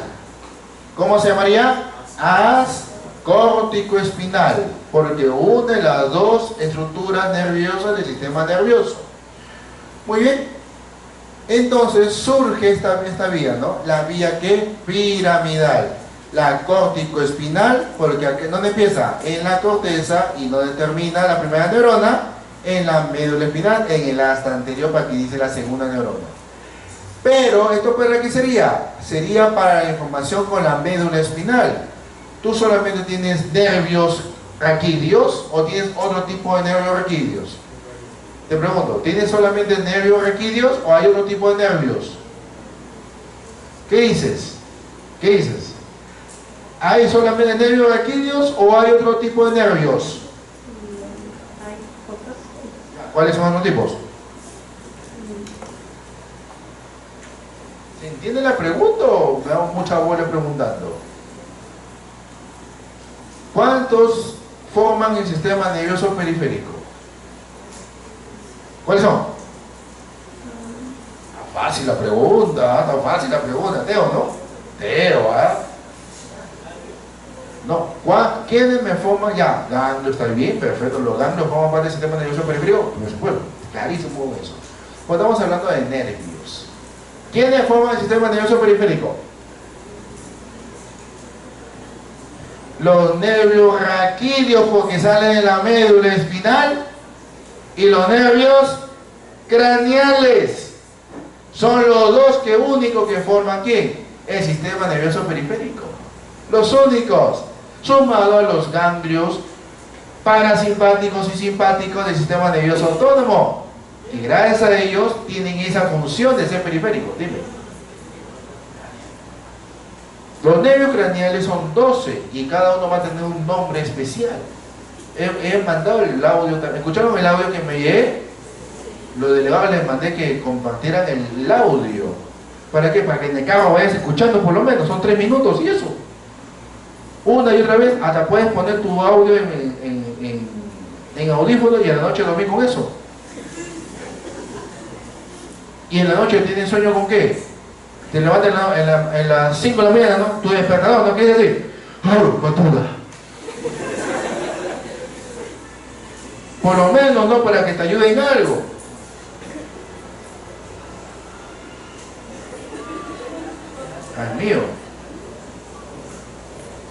Speaker 1: ¿Cómo se llamaría? Haz córtico-espinal, porque une las dos estructuras nerviosas del sistema nervioso. Muy bien. Entonces surge esta vía, ¿no? La vía que piramidal. La córtico-espinal, porque aquí, ¿dónde empieza? En la corteza, y donde termina la primera neurona, en la médula espinal, en el asta anterior, para que dice la segunda neurona. Pero, ¿esto para qué sería? Sería para la información con la médula espinal. ¿Tú solamente tienes nervios raquídeos o tienes otro tipo de nervios raquídeos? Te pregunto, ¿tienes solamente nervios raquídeos o hay otro tipo de nervios? ¿Qué dices? ¿Qué dices? ¿Hay solamente nervios raquídeos o hay otro tipo de nervios?
Speaker 3: Hay otros.
Speaker 1: ¿Cuáles son los tipos? ¿Se entiende la pregunta o me hago mucha bola preguntando? ¿Cuántos forman el sistema nervioso periférico? ¿Cuáles son? Está fácil la pregunta, está fácil la pregunta, Teo, ¿no? Teo, ¿ah? No, ¿quiénes me forman? Ya, ganglios, está bien, perfecto, los ganglios forman parte del sistema nervioso periférico, por supuesto, clarísimo eso. Pues estamos hablando de nervios. ¿Quiénes forman el sistema nervioso periférico? Los nervios raquídeos, porque salen de la médula espinal, y los nervios craneales. Son los dos únicos que forman ¿quién? El sistema nervioso periférico. Los únicos, sumado a los ganglios parasimpáticos y simpáticos del sistema nervioso autónomo, y gracias a ellos tienen esa función de ser periférico. Dime. Los nervios craneales son 12 y cada uno va a tener un nombre especial. He mandado el audio, ¿escucharon el audio que me llevé? Los delegados les mandé que compartieran el audio. ¿Para qué? Para que en el carro vayas escuchando por lo menos, son 3 minutos y eso. Una y otra vez, hasta puedes poner tu audio en audífono y a la noche dormir con eso. Y en la noche tienes sueño con qué? Te levantas en las 5 de la mañana, ¿no? Tu despertador, ¿no? ¿Qué es decir? ¡Oh, patuda! Por lo menos, ¿no? Para que te ayude en algo. Es mío.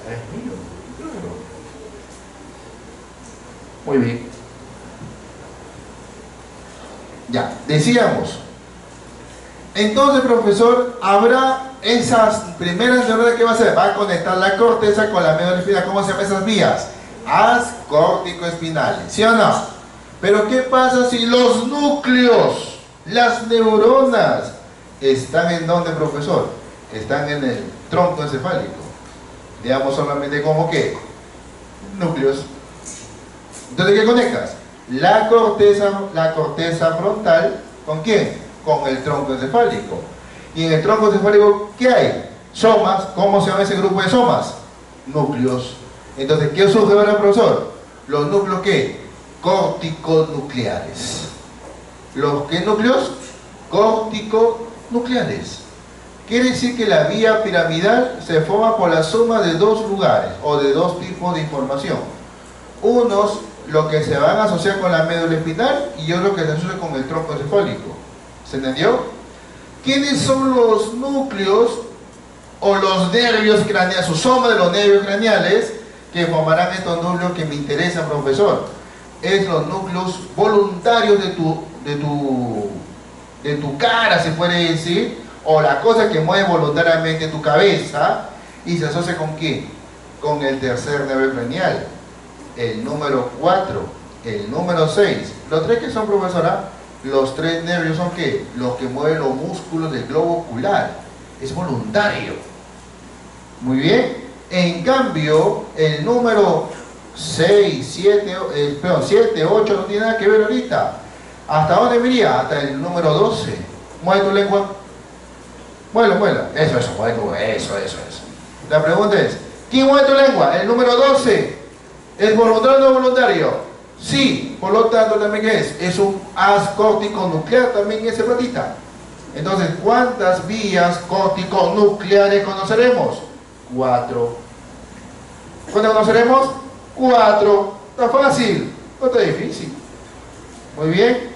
Speaker 1: Es mío. Claro. Muy bien. Ya, decíamos. Entonces, profesor, habrá esas primeras neuronas que va a hacer. Va a conectar la corteza con la médula espinal. ¿Cómo se llaman esas vías? Haz córtico-espinales, ¿sí o no? Pero ¿qué pasa si los núcleos, las neuronas, están en dónde, profesor? Están en el tronco encefálico. Digamos solamente como que núcleos. Entonces, ¿qué conectas? La corteza frontal, ¿con quién? Con el tronco encefálico. Y en el tronco encefálico, ¿qué hay? Somas. ¿Cómo se llama ese grupo de somas? Núcleos. Entonces, ¿qué surge ahora, profesor? Los núcleos, ¿qué? Córtico-nucleares. ¿Los qué núcleos? Córtico-nucleares. Quiere decir que la vía piramidal se forma por la suma de dos lugares o de dos tipos de información. Unos, los que se van a asociar con la médula espinal y otros que se asocian con el tronco encefálico. ¿Se entendió? ¿Quiénes son los núcleos o los nervios craneales, su suma de los nervios craneales que formarán estos núcleos que me interesan, profesor? Es los núcleos voluntarios de tu cara, se puede decir, o la cosa que mueve voluntariamente tu cabeza, y se asocia ¿con quién? Con el tercer nervio craneal, el número 4, el número 6. Los tres que son, profesora, los tres nervios son ¿qué? Los que mueven los músculos del globo ocular. Es voluntario. Muy bien. En cambio, el número 6, 7, 8 no tiene nada que ver ahorita. ¿Hasta dónde iría? Hasta el número 12. Mueve tu lengua. Muévela. Eso, mueve tu, eso. La pregunta es, ¿quién mueve tu lengua? El número 12. ¿Es voluntario o no voluntario? Sí, por lo tanto también ¿qué es? Es un haz córtico-nuclear también ese patita. Entonces, ¿cuántas vías córtico-nucleares conoceremos? 4. ¿Cuántas conoceremos? 4. Está fácil, no está difícil. Muy bien.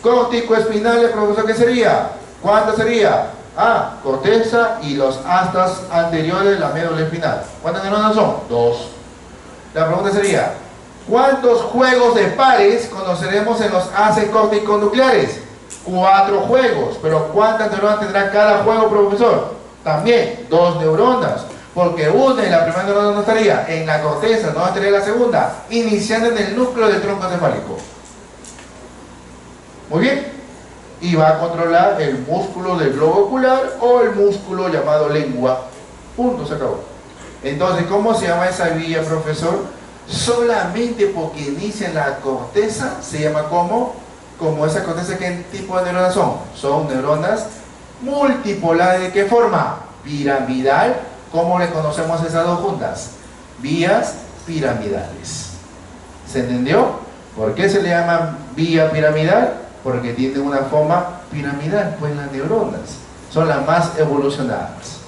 Speaker 1: Córtico-espinales, profesor, ¿qué sería? ¿Cuántas sería? Corteza y los astas anteriores de la médula espinal. ¿Cuántas neuronas son? 2. La pregunta sería, ¿cuántos juegos de pares conoceremos en los haces córtico-nucleares? 4 juegos. ¿Pero cuántas neuronas tendrá cada juego, profesor? También 2 neuronas. Porque una y la primera neurona no estaría en la corteza, no estaría la segunda, iniciando en el núcleo del tronco encefálico. Muy bien. Y va a controlar el músculo del globo ocular o el músculo llamado lengua. Punto, se acabó. Entonces, ¿cómo se llama esa vía, profesor? Solamente porque inicia en la corteza, se llama como esa corteza. ¿Qué tipo de neuronas son? Son neuronas multipolares. ¿De qué forma? Piramidal. ¿Cómo le conocemos esas dos juntas? Vías piramidales. ¿Se entendió? ¿Por qué se le llama vía piramidal? Porque tiene una forma piramidal, pues las neuronas son las más evolucionadas.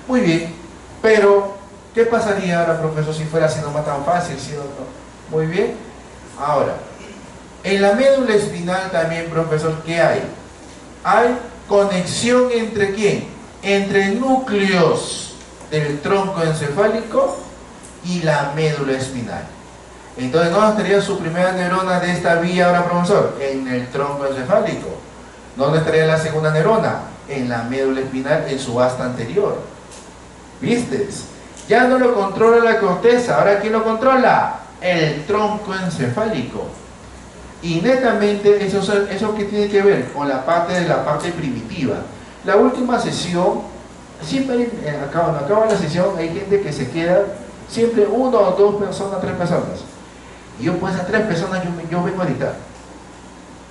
Speaker 1: Muy bien, pero ¿qué pasaría ahora, profesor, si fuera así nomás tan fácil, sí o no? Muy bien. Ahora, en la médula espinal también, profesor, ¿qué hay? Hay conexión entre ¿quién? Entre núcleos del tronco encefálico y la médula espinal. Entonces, ¿dónde estaría su primera neurona de esta vía ahora, profesor? En el tronco encefálico. ¿Dónde estaría la segunda neurona? En la médula espinal, en su asta anterior. ¿Viste? Ya no lo controla la corteza. ¿Ahora quién lo controla? El tronco encefálico. Y netamente, eso que tiene que ver con la parte primitiva. La última sesión, siempre cuando acaba la sesión, hay gente que se queda, siempre 1 o 2 personas, 3 personas. Y yo, pues a 3 personas yo vengo a dictar.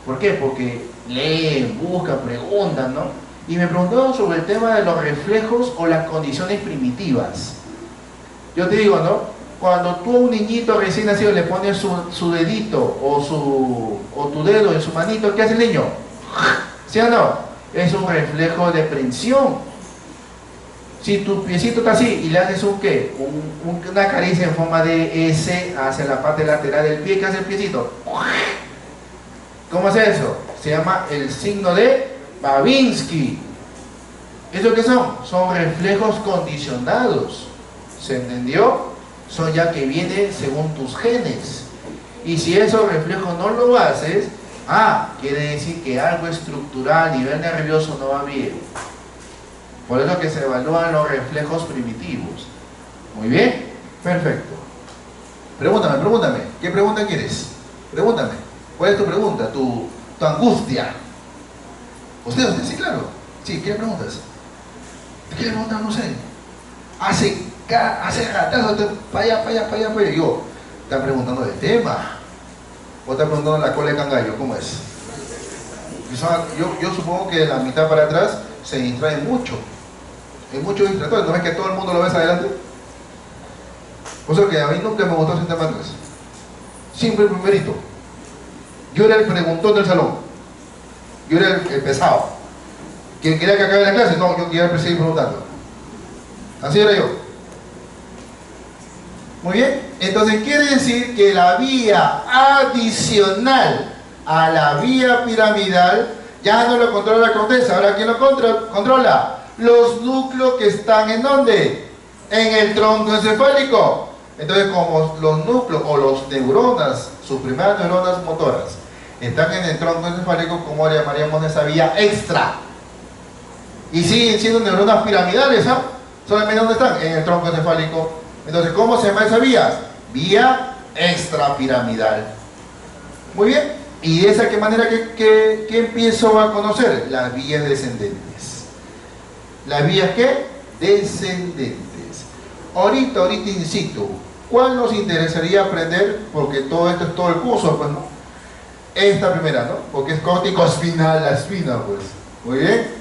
Speaker 1: ¿Por qué? Porque leen, buscan, preguntan, ¿no? Y me preguntaron sobre el tema de los reflejos o las condiciones primitivas. Yo te digo, ¿no? Cuando tú a un niñito recién nacido le pones su dedito o tu dedo en su manito, ¿qué hace el niño? ¿Sí o no? Es un reflejo de prensión. Si tu piecito está así y le haces ¿qué? Una caricia en forma de S hacia la parte lateral del pie, ¿qué hace el piecito? ¿Cómo hace eso? Se llama el signo de Babinski. ¿Eso qué son? Son reflejos condicionados. ¿Se entendió? Son ya que viene según tus genes. Y si esos reflejos no lo haces, quiere decir que algo estructural a nivel nervioso no va bien. Por eso que se evalúan los reflejos primitivos. Muy bien, perfecto. Pregúntame. ¿Qué pregunta quieres? Pregúntame. ¿Cuál es tu pregunta? Tu angustia. ¿Usted? Sí, claro. Sí, ¿qué le preguntas? ¿Qué le preguntas? No sé. Hace ratazo, para allá. Yo, ¿están preguntando del tema? ¿O están preguntando la cola de cangallo? ¿Cómo es? Yo supongo que de la mitad para atrás se distrae mucho. Hay muchos distractores. ¿No ves que todo el mundo lo ves adelante? O sea que a mí nunca me gustó sentarme atrás. Siempre el primerito. Yo era el preguntón del salón. Yo era el pesado. Quien quería que acabe la clase, no, yo quería seguir preguntando. Así era yo. Muy bien. Entonces quiere decir que la vía adicional a la vía piramidal ya no lo controla la corteza. Ahora, ¿quién lo controla? Los núcleos que están ¿en dónde? En el tronco encefálico. Entonces, como los núcleos o los neuronas, sus primeras neuronas motoras, están en el tronco encefálico, ¿cómo le llamaríamos esa vía extra? Y siguen siendo neuronas piramidales, Solamente ¿dónde están? En el tronco encefálico. Entonces, ¿cómo se llama esa vía? Vía extrapiramidal. Muy bien. ¿Y de esa qué manera que empiezo a conocer? Las vías descendentes. ¿Las vías qué? Descendentes. Ahorita in situ, ¿cuál nos interesaría aprender? Porque todo esto es todo el curso, pues, ¿no? Esta primera, ¿no? Porque es córtico-espinal, la espina, pues. Muy bien.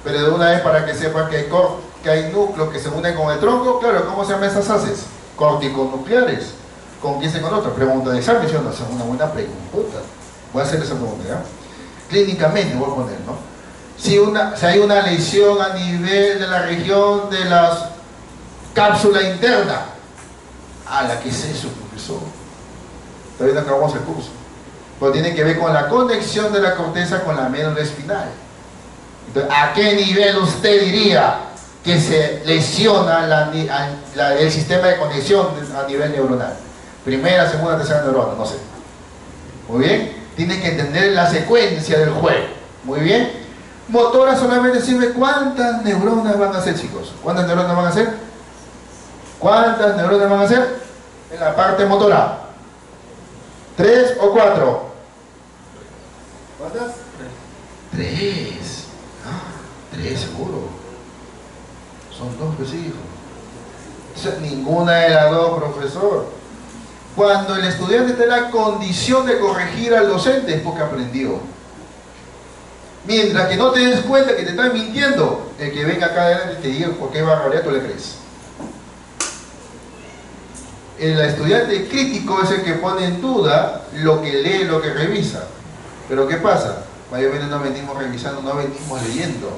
Speaker 1: Pero de una vez para que sepan que hay núcleos que se unen con el tronco, claro, ¿cómo se llaman esas haces? Córtico-nucleares. ¿Con quién se conecta? Pregunta de examen, ¿sí o no? Esa es una buena pregunta. Voy a hacer esa pregunta, ¿ya? Clínicamente voy a poner, ¿no? Si hay una lesión a nivel de la región de la cápsula interna, ¿qué es eso, profesor? Todavía no acabamos el curso. Pero tiene que ver con la conexión de la corteza con la médula espinal. Entonces, ¿a qué nivel usted diría que se lesiona el sistema de conexión a nivel neuronal? Primera, segunda, tercera neurona, no sé. Muy bien. Tiene que entender la secuencia del juego. Muy bien. Motora solamente sirve. ¿Cuántas neuronas van a ser, chicos? ¿Cuántas neuronas van a ser? ¿Cuántas neuronas van a ser? En la parte motora. ¿3 o 4? ¿Cuántas? 3. 3 seguro. Son 2, pues hijo. O sea, ninguna de las dos, profesor. Cuando el estudiante está en la condición de corregir al docente es porque aprendió. Mientras que no te des cuenta que te están mintiendo, el que venga acá adelante y te diga por qué barbaridad tú le crees. El estudiante crítico es el que pone en duda lo que lee, lo que revisa. Pero ¿qué pasa? Mayormente no venimos revisando, no venimos leyendo.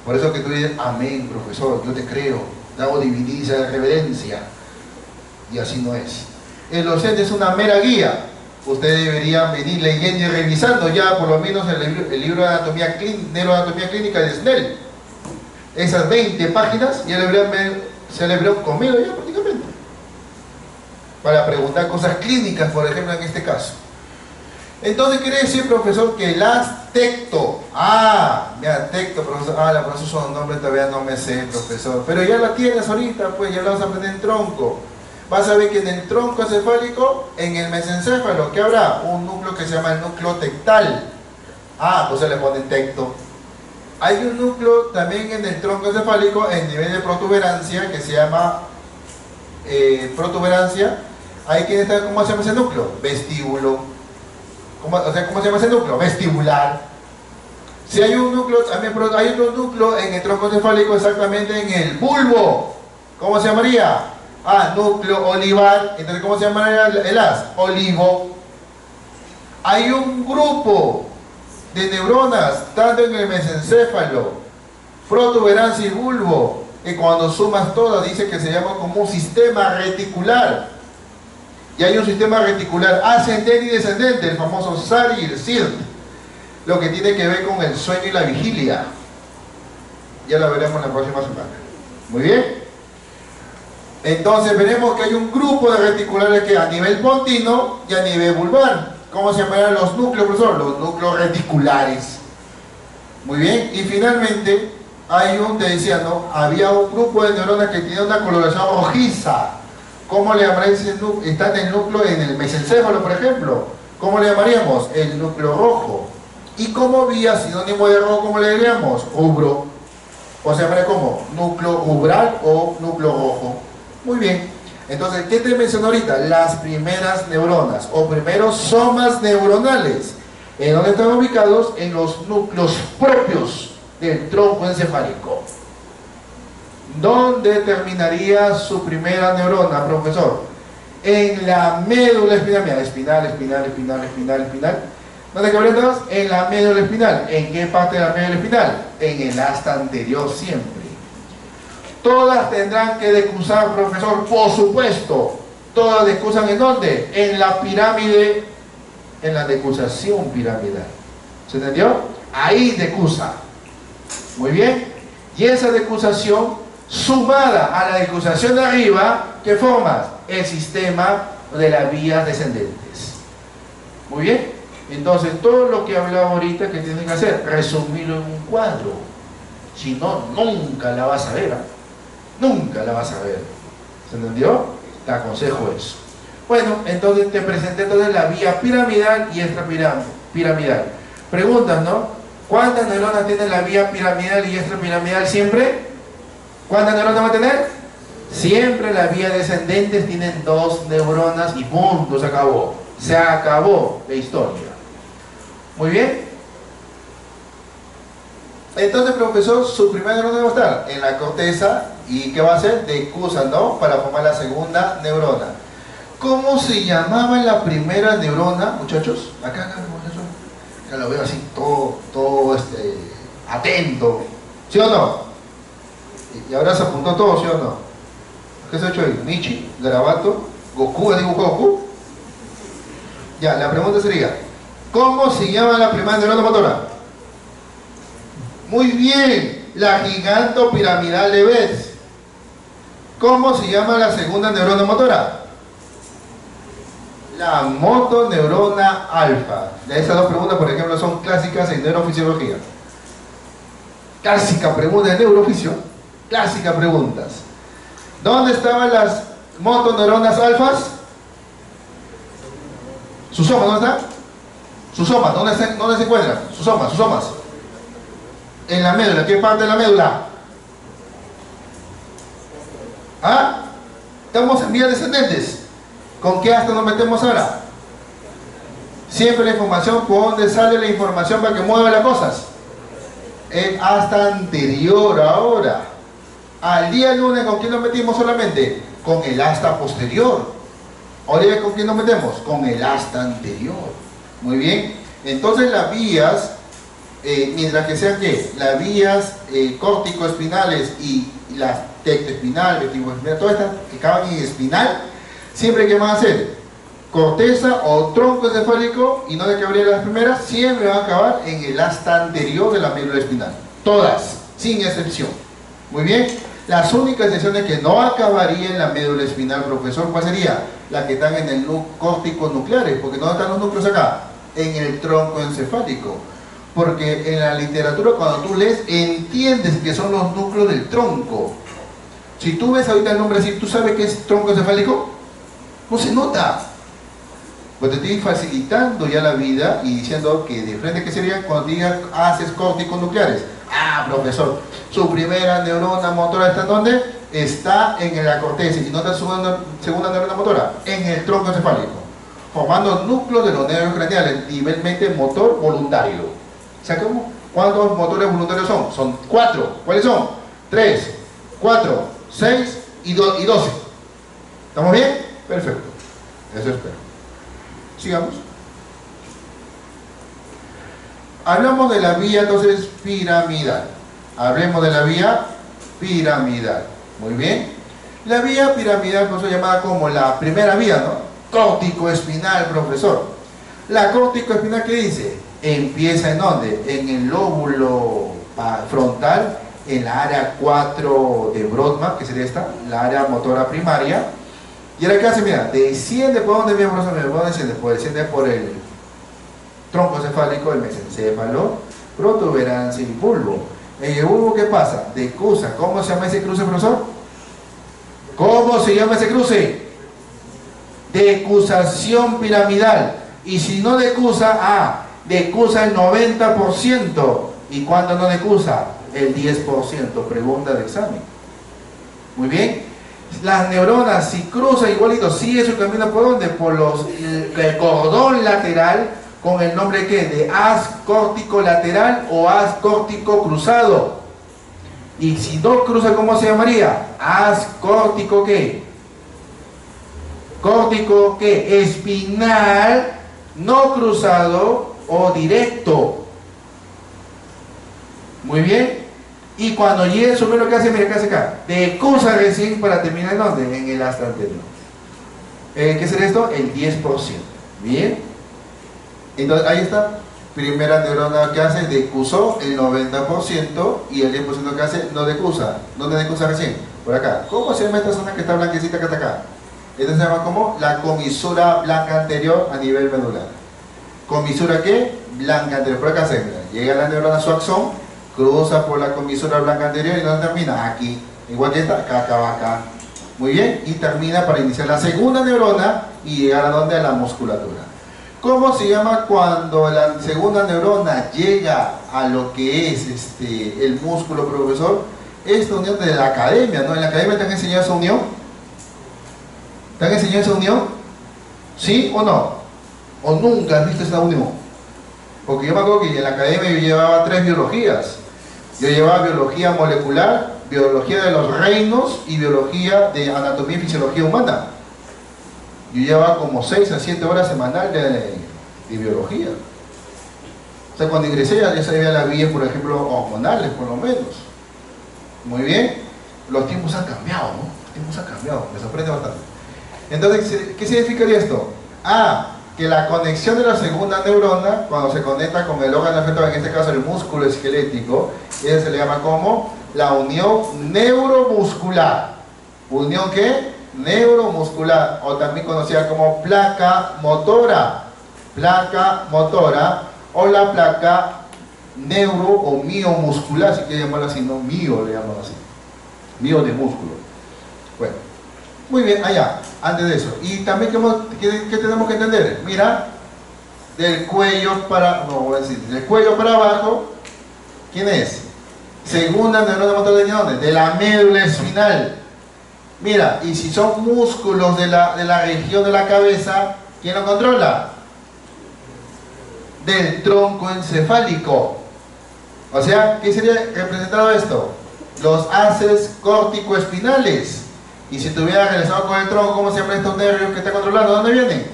Speaker 1: Por eso que tú dices, amén, profesor, yo te creo, hago dividincia de reverencia. Y así no es. El docente es una mera guía. Ustedes deberían venir leyendo y revisando ya por lo menos el libro de neuroanatomía clínica de Snell. Esas 20 páginas ya se le habrían comido ya prácticamente. Para preguntar cosas clínicas, por ejemplo, en este caso. Entonces quiere decir, profesor, que las tecto. Mira, tecto, profesor. La profesor son nombres todavía no me sé, profesor. Pero ya la tienes ahorita, pues ya la vas a aprender en tronco. Vas a ver que en el tronco encefálico, en el mesencéfalo, ¿qué habrá? Un núcleo que se llama el núcleo tectal. Pues se le pone tecto. Hay un núcleo también en el tronco encefálico en nivel de protuberancia que se llama protuberancia. Hay que estar, ¿cómo se llama ese núcleo? Vestíbulo. ¿Cómo se llama ese núcleo? Vestibular. Si hay un núcleo, también hay otro núcleo en el tronco encefálico exactamente en el bulbo. ¿Cómo se llamaría? Núcleo olivar. Entonces, ¿cómo se llamaría el as? Olivo. Hay un grupo de neuronas, tanto en el mesencéfalo, protuberancia y bulbo, que cuando sumas todas dice que se llama como un sistema reticular. Y hay un sistema reticular ascendente y descendente, el famoso SAR y el SIRT, lo que tiene que ver con el sueño y la vigilia. Ya lo veremos la próxima semana. Muy bien. Entonces veremos que hay un grupo de reticulares que a nivel pontino y a nivel vulvar. ¿Cómo se llaman los núcleos, profesor? Los núcleos reticulares. Muy bien. Y finalmente hay te decía, ¿no? Había un grupo de neuronas que tiene una coloración rojiza. ¿Cómo le llamaríamos ese núcleo? Está en el núcleo, en el mesencéfalo, por ejemplo. ¿Cómo le llamaríamos? El núcleo rojo. Y como vía sinónimo de rojo, ¿cómo le diríamos? Rubro. O se llamaría como núcleo rubral o núcleo rojo. Muy bien. Entonces, ¿qué te menciono ahorita? Las primeras neuronas o primeros somas neuronales. ¿En dónde están ubicados? En los núcleos propios del tronco encefálico. ¿Dónde terminaría su primera neurona, profesor? En la médula espinal. Mira, espinal. ¿Dónde quedaríamos? En la médula espinal. ¿En qué parte de la médula espinal? En el asta anterior siempre. Todas tendrán que decursar, profesor, por supuesto. Todas decursan ¿en dónde? En la pirámide, en la decursación piramidal. ¿Se entendió? Ahí decursa. Muy bien. Y esa decursación, sumada a la decursación de arriba, ¿qué forma? El sistema de las vías descendentes. Muy bien. Entonces, todo lo que hablaba ahorita, ¿qué tienen que hacer? Resumirlo en un cuadro. Si no, nunca la vas a ver. Nunca la vas a ver. ¿Se entendió? Te aconsejo eso. Bueno, entonces te presenté la vía piramidal y extrapiramidal. Preguntas, ¿no? ¿Cuántas neuronas tiene la vía piramidal y extrapiramidal siempre? ¿Cuántas neuronas va a tener? Siempre las vías descendentes tienen 2 neuronas y punto, se acabó. Se acabó la historia. Muy bien. Entonces, profesor, su primera neurona va a estar en la corteza y ¿qué va a hacer? Decursa, ¿no? Para formar la segunda neurona. ¿Cómo se llamaba la primera neurona, muchachos? Acá, muchachos. Ya lo veo así, todo atento. ¿Sí o no? Y ahora se apuntó todo, ¿sí o no? ¿Qué se ha hecho ahí? Michi, Garabato, Goku, ¿has dibujado Goku? Ya, la pregunta sería, ¿cómo se llama la primera neurona motora? Muy bien, la gigantopiramidal de Betz. ¿Cómo se llama la segunda neurona motora? La motoneurona alfa. Esas dos preguntas, por ejemplo, son clásicas en neurofisiología. Clásica pregunta de neurofisio. Clásica preguntas. ¿Dónde estaban las motoneuronas alfas? Susomas, ¿dónde están? Susomas, ¿dónde se encuentran? Susomas. En la médula, ¿qué parte de la médula? ¿Ah? Estamos en vías descendentes. ¿Con qué asta nos metemos ahora? Siempre la información, ¿por dónde sale la información para que mueva las cosas? El asta anterior ahora. Al día lunes, ¿con quién nos metimos solamente? Con el asta posterior. Ahora, ¿con quién nos metemos? Con el asta anterior. Muy bien. Entonces las vías, mientras que sean ¿qué? Las vías córtico-espinales y las tectoespinal, vestibuloespinal, todas estas que acaban en espinal, siempre que van a ser corteza o tronco encefálico, y no de que habría las primeras, siempre van a acabar en el asta anterior de la médula espinal. Todas, sin excepción. Muy bien. Las únicas excepciones que no acabaría en la médula espinal, profesor, ¿cuál sería? Las que están en el córtico nucleares, porque ¿dónde están los núcleos acá? En el tronco encefálico. Porque en la literatura, cuando tú lees, entiendes que son los núcleos del tronco. Si tú ves ahorita el nombre así, ¿tú sabes qué es tronco encefálico? No se nota. Pues te estoy facilitando ya la vida y diciendo que de frente, ¿qué sería cuando digas haces córticos nucleares? Ah, profesor, su primera neurona motora ¿está en dónde? Está en la corteza. ¿Y no está su segunda neurona motora? En el tronco encefálico, formando núcleos de los nervios craneales, nivelmente motor voluntario. O sea, ¿cuántos motores voluntarios son? Son 4. ¿Cuáles son? 3, 4, 6 y 12. ¿Estamos bien? Perfecto. Eso espero. Sigamos. Hablamos de la vía entonces piramidal. Hablemos de la vía piramidal. Muy bien. La vía piramidal, por eso llamada como la primera vía, ¿no? Córtico-espinal, profesor. La córtico-espinal, ¿qué dice? Empieza ¿en dónde? En el lóbulo frontal, en la área 4 de Brodmann, que sería esta, la área motora primaria. Y ahora ¿qué hace? Mira, desciende por dónde, mira, profesor, ¿por dónde desciende? Pues desciende por el tronco cefálico, el mesencéfalo, protuberancia y bulbo. En el bulbo, ¿qué pasa? Decusa. ¿Cómo se llama ese cruce, profesor? ¿Cómo se llama ese cruce? Decusación piramidal. Y si no decusa, decusa el 90%. ¿Y cuándo no decusa? El 10%. Pregunta de examen. Muy bien. Las neuronas, si cruzan igualito, sigue su camino por dónde? Por el cordón lateral, con el nombre ¿qué? De haz córtico lateral o haz córtico cruzado. Y si no cruza, ¿cómo se llamaría? Haz córtico ¿qué? Córtico ¿qué? Espinal, no cruzado o directo. Muy bien. Y cuando llegue el sombrero, ¿qué hace? Mira, ¿qué hace acá? Decusa recién para terminar ¿en dónde? En el asta anterior. ¿Qué será esto? El 10%. Bien. Entonces, ahí está. Primera neurona que hace, decusó el 90% y el 10% que hace, no decusa. ¿Dónde decusa recién? Por acá. ¿Cómo se llama esta zona que está blanquecita que está acá? Esta se llama como la comisura blanca anterior a nivel medular. ¿Comisura qué? Blanca anterior. Por acá se entra. Llega la neurona a su axón, cruza por la comisura blanca anterior y ¿dónde termina? Aquí. Igual que esta, acá acaba acá. Muy bien. Y termina para iniciar la segunda neurona y llegar a dónde? A la musculatura. ¿Cómo se llama cuando la segunda neurona llega a lo que es el músculo, profesor? Esta unión de la academia, ¿no? ¿En la academia te han enseñado esa unión? ¿Te han enseñado esa unión? ¿Sí o no? ¿O nunca has visto esa unión? Porque yo me acuerdo que en la academia yo llevaba 3 biologías. Yo llevaba biología molecular, biología de los reinos y biología de anatomía y fisiología humana. Yo llevaba como 6 a 7 horas semanales de biología. O sea, cuando ingresé ya sabía las vías, por ejemplo, hormonales, por lo menos. Muy bien. Los tiempos han cambiado, ¿no? Los tiempos han cambiado, me sorprende bastante. Entonces, ¿qué significaría esto? Que la conexión de la segunda neurona, cuando se conecta con el órgano afectado, en este caso el músculo esquelético, esa se le llama como la unión neuromuscular. ¿Unión qué? Neuromuscular, o también conocida como placa motora. Placa motora, o la placa neuro o miomuscular, si quieren llamarlo así, no mio, le llaman así. Mio de músculo. Bueno, muy bien, allá, antes de eso. Y también, ¿qué tenemos que entender? Mira, del cuello para, no voy a decir, del cuello para abajo, ¿quién es? Segunda neurona motora de dónde? De la médula espinal. Mira, y si son músculos de la región de la cabeza, ¿quién lo controla? Del tronco encefálico. O sea, ¿qué sería representado esto? Los haces córtico-espinales. Y si estuviera relacionado con el tronco, ¿cómo se llaman estos nervios que está controlando? ¿Dónde vienen?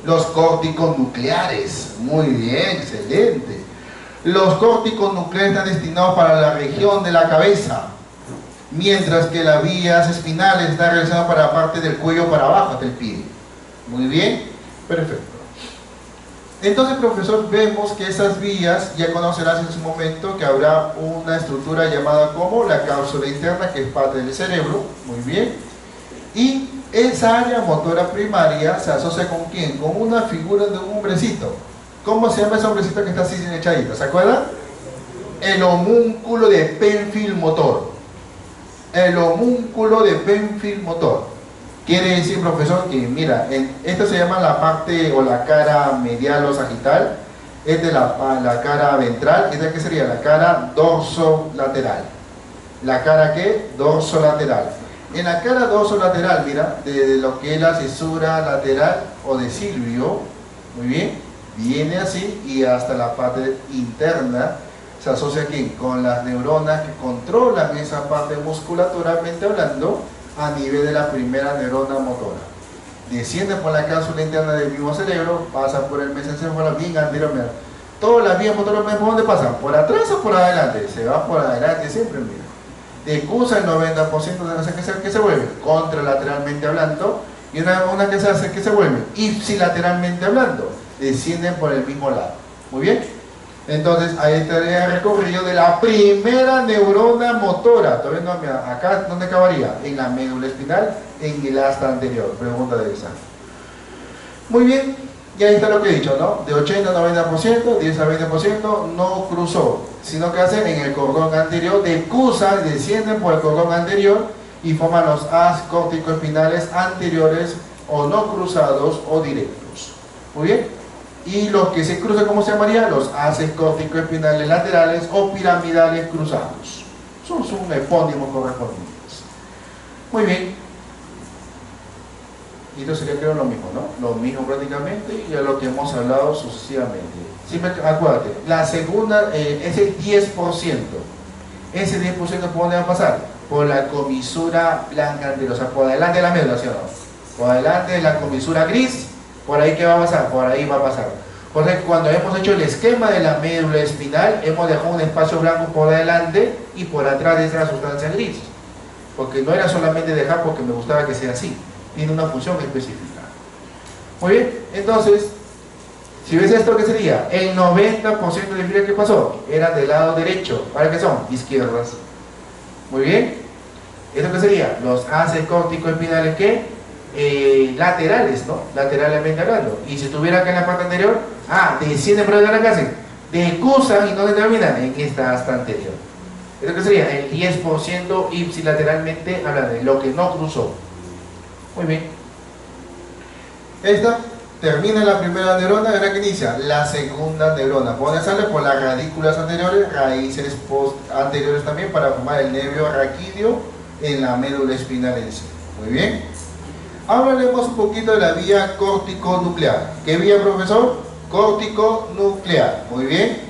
Speaker 1: Los córticos nucleares. Muy bien, excelente. Los córticos nucleares están destinados para la región de la cabeza, mientras que las vías espinales están relacionadas para la parte del cuello para abajo, hasta el pie. Muy bien, perfecto. Entonces, profesor, vemos que esas vías, ya conocerás en su momento que habrá una estructura llamada como la cápsula interna, que es parte del cerebro, muy bien, y esa área motora primaria se asocia con ¿quién? Con una figura de un hombrecito. ¿Cómo se llama ese hombrecito que está así echadito? ¿Se acuerdan? El homúnculo de Penfield motor. El homúnculo de Penfield motor. Quiere decir, profesor, que mira, esto se llama la parte o la cara medial o sagital, es de la cara ventral. ¿Esta qué sería? La cara dorsolateral. ¿La cara qué? Dorsolateral. En la cara dorsolateral, mira, de lo que es la cisura lateral o de Silvio, muy bien, viene así y hasta la parte interna se asocia aquí con las neuronas que controlan esa parte musculaturalmente hablando, a nivel de la primera neurona motora. Desciende por la cápsula interna del mismo cerebro, pasa por el mesencéfalo bien anterior. Mira, todas las vías motoras, ¿por dónde pasan? ¿Por atrás o por adelante? Se va por adelante siempre, mira. Decusa el 90% de las que se vuelve contralateralmente hablando, y una que se hace que se vuelve ipsilateralmente hablando, descienden por el mismo lado. Muy bien. Entonces, ahí estaría el recorrido de la primera neurona motora. Todavía no, mira, acá, ¿dónde acabaría? En la médula espinal, en el asta anterior. Pregunta de examen. Muy bien, y ahí está lo que he dicho, ¿no? De 80 a 90%, 10 a 20% no cruzó, sino que hacen en el cordón anterior, decrusan, descienden por el cordón anterior y forman los haz córtico-espinales anteriores o no cruzados o directos. Muy bien. Y los que se cruzan, ¿cómo se llamaría? Los haces córtico-espinales laterales o piramidales cruzados. Son epónimos correspondientes. Muy bien. Y esto sería, creo, lo mismo, ¿no? Lo mismo prácticamente y a lo que hemos hablado sucesivamente. Siempre acuérdate, la segunda es el 10%. Ese 10% ¿por dónde va a pasar? Por la comisura blanca anterior, o sea, por delante de la médula, ¿sí o no? Por delante de la comisura gris. ¿Por ahí qué va a pasar? Por ahí va a pasar. Porque cuando hemos hecho el esquema de la médula espinal, hemos dejado un espacio blanco por delante y por atrás de esa sustancia gris. Porque no era solamente dejar porque me gustaba que sea así. Tiene una función específica. Muy bien, entonces, si ves esto, ¿qué sería? El 90% de fibras que pasó eran del lado derecho. ¿Para qué son? Izquierdas. Muy bien. ¿Esto qué sería? Los haces córtico-espinales, ¿qué? Laterales, ¿no? Lateralmente hablando. Y si estuviera acá en la parte anterior, descienden por la casa, decusan y no terminan en esta asta anterior. ¿Esto qué sería? El 10% ipsilateralmente hablando, de lo que no cruzó. Muy bien. Esta termina la primera neurona, ahora que inicia la segunda neurona. ¿Por dónde sale? Por las radículas anteriores, raíces anteriores también, para formar el nervio raquídeo en la médula espinal en sí. Muy bien. Ahora hablemos un poquito de la vía córtico-nuclear. ¿Qué vía, profesor? Córtico-nuclear. Muy bien.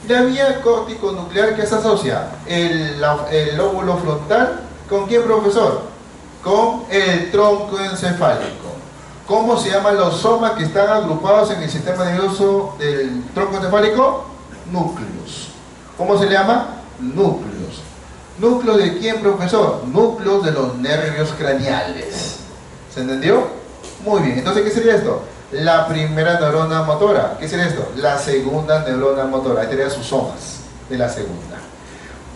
Speaker 1: La vía córtico-nuclear, ¿qué se asocia? El lóbulo frontal. ¿Con quién, profesor? Con el tronco encefálico. ¿Cómo se llaman los somas que están agrupados en el sistema nervioso del tronco encefálico? Núcleos. ¿Cómo se le llama? Núcleos. ¿Núcleos de quién, profesor? Núcleos de los nervios craneales. ¿Se entendió? Muy bien. Entonces, ¿qué sería esto? La primera neurona motora. ¿Qué sería esto? La segunda neurona motora. Ahí serían sus somas de la segunda.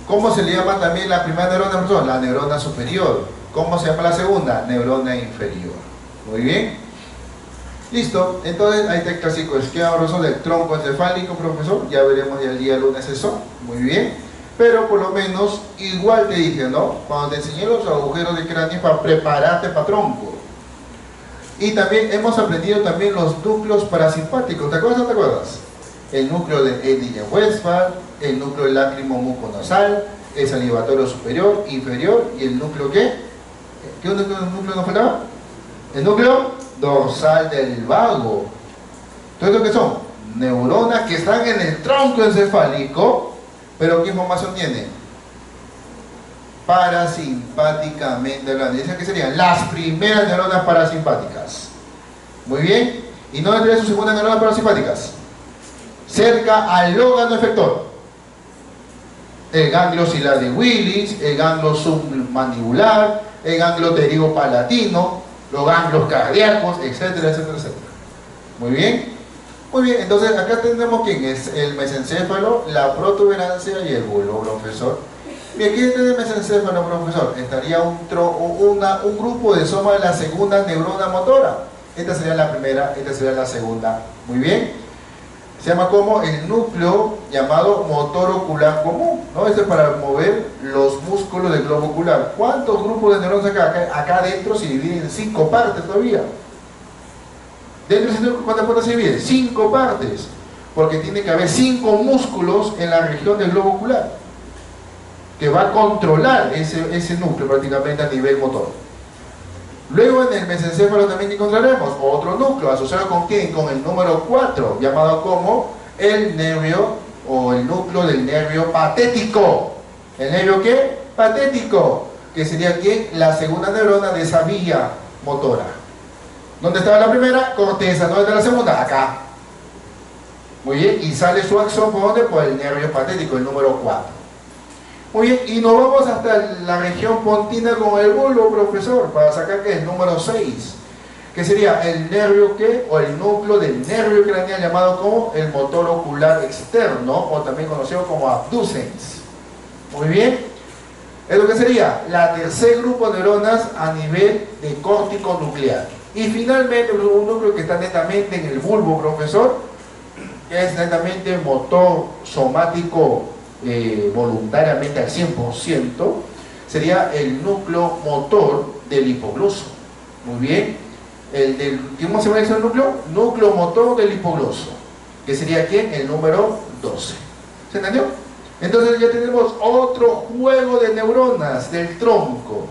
Speaker 1: ¿Cómo se le llama también la primera neurona, profesor? La neurona superior. ¿Cómo se llama la segunda? Neurona inferior. Muy bien. Listo. Entonces, ahí está el clásico esquema, profesor, del tronco encefálico, profesor. Ya veremos ya el día lunes eso. Muy bien. Pero por lo menos, igual te dije, ¿no? Cuando te enseñé los agujeros de cráneo para prepararte para tronco. Y también hemos aprendido también los núcleos parasimpáticos. ¿Te acuerdas o no te acuerdas? El núcleo de Eddingen-Westphal, el núcleo lácrimo muconasal, el salivatorio superior, inferior y el núcleo ¿qué? ¿Qué núcleo nos faltaba? El núcleo dorsal del vago. ¿Todo esto qué son? Neuronas que están en el tronco encefálico, pero ¿qué información tienen? Parasimpáticamente hablando. Dicen que serían las primeras neuronas parasimpáticas. Muy bien. ¿Y dónde tiene sus segundas neuronas parasimpáticas? Cerca al órgano efector. El ganglio ocilar de Willis, el ganglio submandibular, el ganglio pterigopalatino, los ganglios cardíacos, etcétera, etcétera, etcétera. Muy bien. Muy bien, entonces acá tenemos quién es el mesencéfalo, la protuberancia y el bulbo, profesor. Bien, ¿quién tiene el mesencéfalo, profesor? Estaría un grupo de soma de la segunda neurona motora. Esta sería la primera, esta sería la segunda. Muy bien. Se llama como el núcleo llamado motor ocular común, ¿no? Este es para mover los músculos del globo ocular. ¿Cuántos grupos de neuronas acá adentro se dividen en 5 partes todavía? Dentro del centro, ¿cuántas partes se dividen? 5 partes, porque tiene que haber 5 músculos en la región del globo ocular que va a controlar ese núcleo prácticamente a nivel motor. Luego en el mesencéfalo también encontraremos otro núcleo, asociado con ¿quién? Con el número 4, llamado como el nervio o el núcleo del nervio patético. ¿El nervio qué? Patético, que sería ¿quién? La segunda neurona de esa vía motora. ¿Dónde estaba la primera? Corteza. ¿Dónde está la segunda? Acá. Muy bien, y sale su axón ¿por dónde? Por el nervio patético, el número 4. Muy bien, y nos vamos hasta la región pontina con el bulbo, profesor, para sacar que es el número 6, que sería el nervio ¿qué? O el núcleo del nervio craneal llamado como el motor ocular externo, o también conocido como abducens. Muy bien, es lo que sería la tercer grupo de neuronas a nivel de córtico nuclear. Y finalmente un núcleo que está netamente en el bulbo, profesor, que es netamente motor somático voluntariamente al 100%, sería el núcleo motor del hipogloso. Muy bien. ¿Cómo se llama ese núcleo? Núcleo motor del hipogloso, que sería ¿quién? El número 12. ¿Se entendió? Entonces ya tenemos otro juego de neuronas del tronco.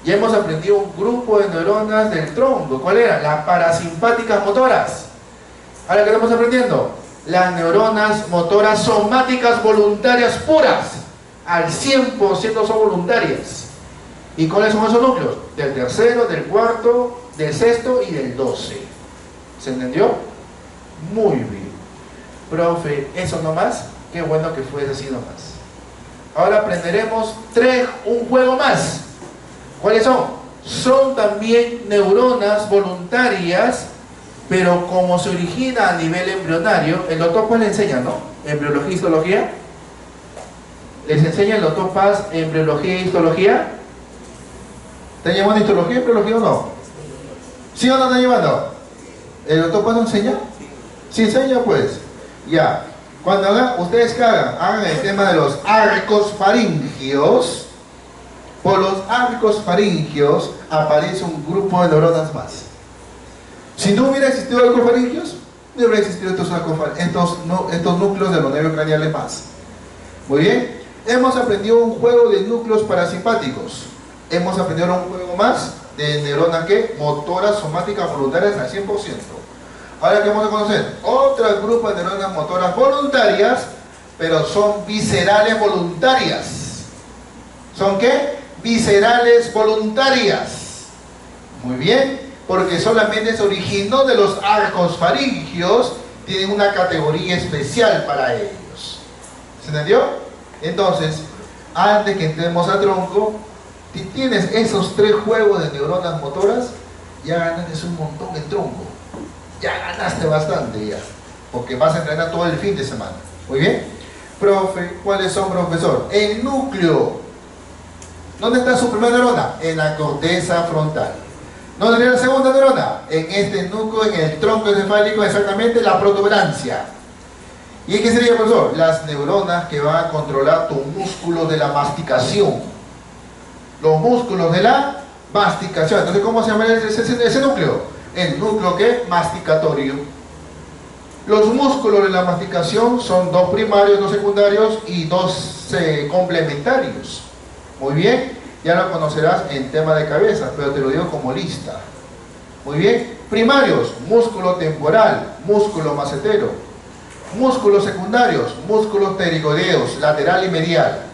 Speaker 1: Ya hemos aprendido un grupo de neuronas del tronco. ¿Cuál era? Las parasimpáticas motoras. Ahora, ¿qué estamos aprendiendo? Las neuronas motoras somáticas voluntarias puras, al 100% son voluntarias. ¿Y cuáles son esos núcleos? Del tercero, del cuarto, del sexto y del 12. ¿Se entendió? Muy bien. Profe, ¿eso nomás? Qué bueno que fuese así nomás. Ahora aprenderemos un juego más. ¿Cuáles son? Son también neuronas voluntarias, pero como se origina a nivel embrionario, el doctor pues le enseña, ¿no? Embriología y histología. ¿Les enseña el doctor Paz embriología y histología? ¿Están llevando histología y embriología o no? ¿Sí o no están llevando? ¿El doctor Paz no enseña? Sí enseña pues. Ya. Cuando ustedes que hagan el tema de los arcos faringios, por los arcos faringios aparece un grupo de neuronas más. Si no hubiera existido arcofaringios, no hubiera existido estos núcleos de los nervios craneales más. Muy bien, hemos aprendido un juego de núcleos parasimpáticos. Hemos aprendido un juego más de neuronas que motoras somáticas voluntarias al 100%. Ahora que vamos a conocer otro grupo de neuronas motoras voluntarias, pero son viscerales voluntarias. ¿Son qué? Viscerales voluntarias. Muy bien. porque solamente se originó de los arcos faringios, tienen una categoría especial para ellos. ¿Se entendió? Entonces, antes que entremos a tronco, si tienes esos 3 juegos de neuronas motoras, ya ganaste un montón en tronco. Ya ganaste bastante ya, porque vas a entrenar todo el fin de semana. Muy bien. Profe, ¿cuáles son, profesor? El núcleo. ¿Dónde está su primera neurona? En la corteza frontal. ¿Dónde está la segunda neurona? En este núcleo, en el tronco encefálico, exactamente la protuberancia. ¿Y qué sería, profesor? Las neuronas que van a controlar tu músculo de la masticación. Los músculos de la masticación. Entonces, ¿cómo se llama ese núcleo? El núcleo ¿qué? Masticatorio. Los músculos de la masticación son 2 primarios, 2 secundarios y 2 complementarios. Muy bien, ya lo conocerás en tema de cabeza, pero te lo digo como lista. Muy bien, primarios, músculo temporal, músculo macetero. Músculos secundarios, músculos pterigoideos, lateral y medial.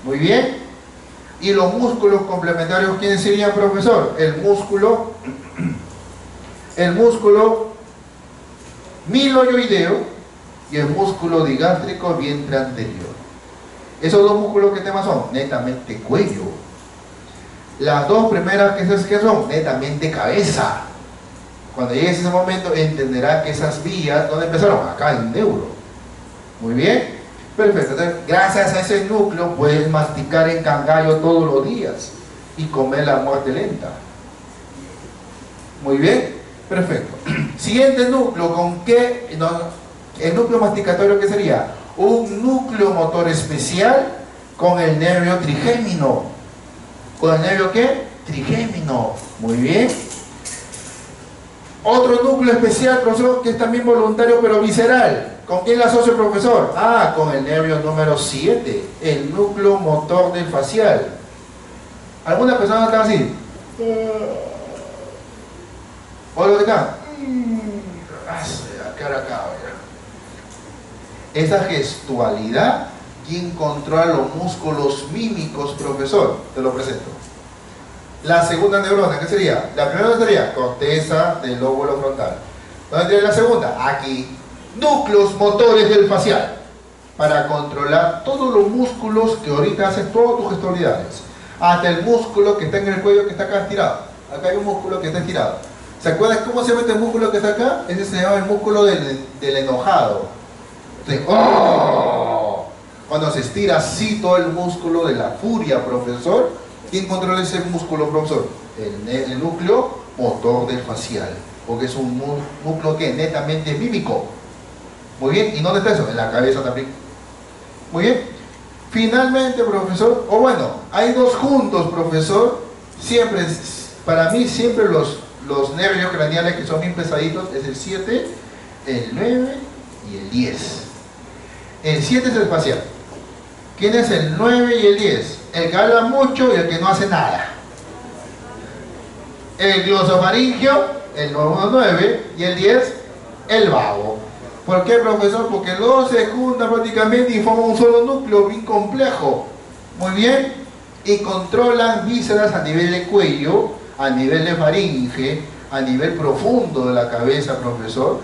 Speaker 1: Muy bien. Y los músculos complementarios, ¿quiénes serían, profesor? El músculo miloioideo y el músculo digástrico vientre anterior. Esos 2 músculos, ¿qué temas son? Netamente cuello. Las 2 primeras, ¿qué son? Netamente cabeza. Cuando llegues a ese momento, entenderás que esas vías, ¿dónde empezaron? Acá en neuro. Muy bien. Perfecto. Entonces, gracias a ese núcleo puedes masticar en cangallo todos los días y comer la muerte lenta. Muy bien. Perfecto. Siguiente núcleo, ¿con qué? No, el núcleo masticatorio, ¿qué sería? Un núcleo motor especial con el nervio trigémino. ¿Con el nervio qué? Trigémino. Muy bien. Otro núcleo especial, profesor, que es también voluntario pero visceral. ¿Con quién la asocio, profesor? Ah, con el nervio número 7, el núcleo motor del facial. ¿Alguna persona está así? ¿O lo que está? Esa gestualidad, ¿quién controla los músculos mímicos, profesor? Te lo presento. La segunda neurona, ¿qué sería? La primera sería corteza del lóbulo frontal. ¿Dónde tiene la segunda? Aquí. Núcleos motores del facial, para controlar todos los músculos que ahorita hacen todas tus gestualidades. Hasta el músculo que está en el cuello, que está acá estirado. Acá hay un músculo que está estirado. ¿Se acuerdan cómo se llama este músculo que está acá? Ese se llama el músculo del enojado. Entonces, ¡oh! Cuando se estira así todo el músculo de la furia, profesor, ¿quién controla ese músculo, profesor? El núcleo motor del facial, porque es un núcleo que netamente mímico. Muy bien, ¿y dónde está eso? En la cabeza también. Muy bien. Finalmente, profesor, o bueno, hay 2 juntos, profesor. Siempre, para mí, siempre los nervios craneales que son bien pesaditos es el 7, el 9 y el 10. El 7 es el facial. ¿Quién es el 9 y el 10? El que habla mucho y el que no hace nada. El glosofaringio, el 9 y el 10, el vago. ¿Por qué, profesor? Porque los 2 se juntan prácticamente y forman un solo núcleo bien complejo. Muy bien. Y controlan vísceras a nivel de cuello, a nivel de faringe, a nivel profundo de la cabeza, profesor.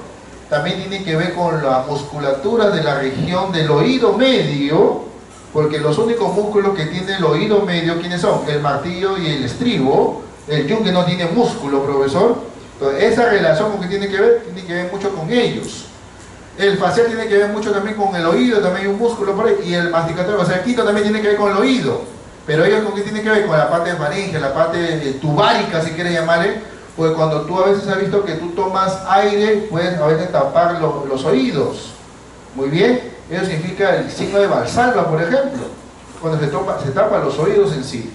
Speaker 1: También tiene que ver con la musculatura de la región del oído medio, porque los únicos músculos que tiene el oído medio, ¿quiénes son? El martillo y el estribo. El yunque no tiene músculo, profesor. Entonces, esa relación con que tiene que ver mucho con ellos. El facial tiene que ver mucho también con el oído, también hay un músculo por ahí, y el masticatorio, o sea, el quinto también tiene que ver con el oído. Pero ellos con qué tiene que ver, con la parte de faringe, la parte tubárica, si quieres llamarle, pues cuando tú a veces has visto que tú tomas aire, puedes a veces tapar los oídos. Muy bien, eso significa el signo de Valsalva, por ejemplo, cuando se tapa los oídos en sí.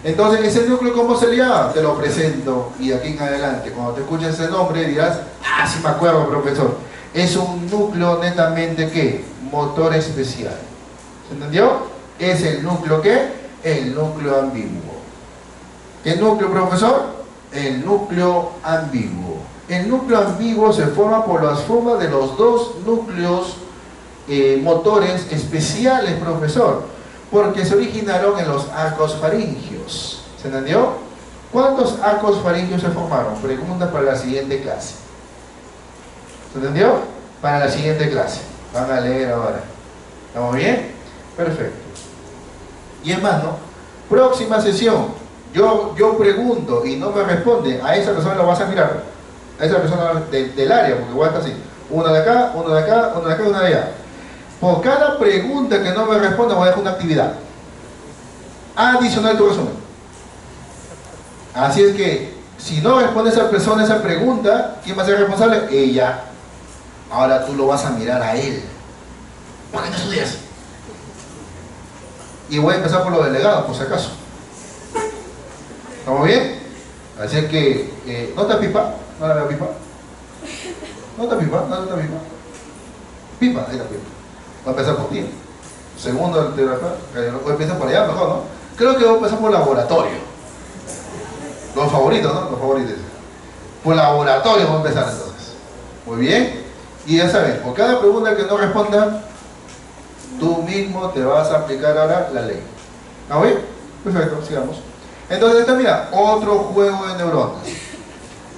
Speaker 1: Entonces, ese núcleo, ¿cómo se le llama? Te lo presento, y aquí en adelante, cuando te escuches ese nombre dirás, ah, sí me acuerdo, profesor. Es un núcleo netamente, ¿qué? Motor especial. ¿Se entendió? Es el núcleo, ¿qué? El núcleo ambiguo. ¿Qué núcleo, profesor? El núcleo ambiguo. El núcleo ambiguo se forma por las formas de los 2 núcleos motores especiales, profesor, porque se originaron en los arcos faringios. ¿Se entendió? ¿Cuántos arcos faríngeos se formaron? Pregunta para la siguiente clase. ¿Se entendió? Para la siguiente clase. Van a leer ahora. ¿Estamos bien? Perfecto. Y es más, ¿no? Próxima sesión. Yo pregunto y no me responde. A esa persona lo vas a mirar. A esa persona del área, porque igual está así. Uno de acá, uno de acá, uno de acá y uno de allá. Por cada pregunta que no me responda voy a dejar una actividad adicional a tu resumen. Así es que, si no responde esa persona esa pregunta, ¿quién va a ser responsable? Ella. Ahora tú lo vas a mirar a él. ¿Por qué no estudias? Y voy a empezar por los delegados, por si acaso. ¿Estamos bien? Así es que, ¿no está Pipa? ¿No la veo Pipa? ¿No está Pipa? ¿No está Pipa? Pipa, ahí está Pipa. Va a empezar por ti. Segundo, voy a empezar por allá, mejor, ¿no? Creo que voy a empezar por laboratorio. Los favoritos, ¿no? Los favoritos. Por laboratorio voy a empezar entonces. Muy bien. Y ya saben, por cada pregunta que no responda, tú mismo te vas a aplicar ahora la ley. ¿Está bien? Perfecto, sigamos. Entonces, mira, otro juego de neuronas.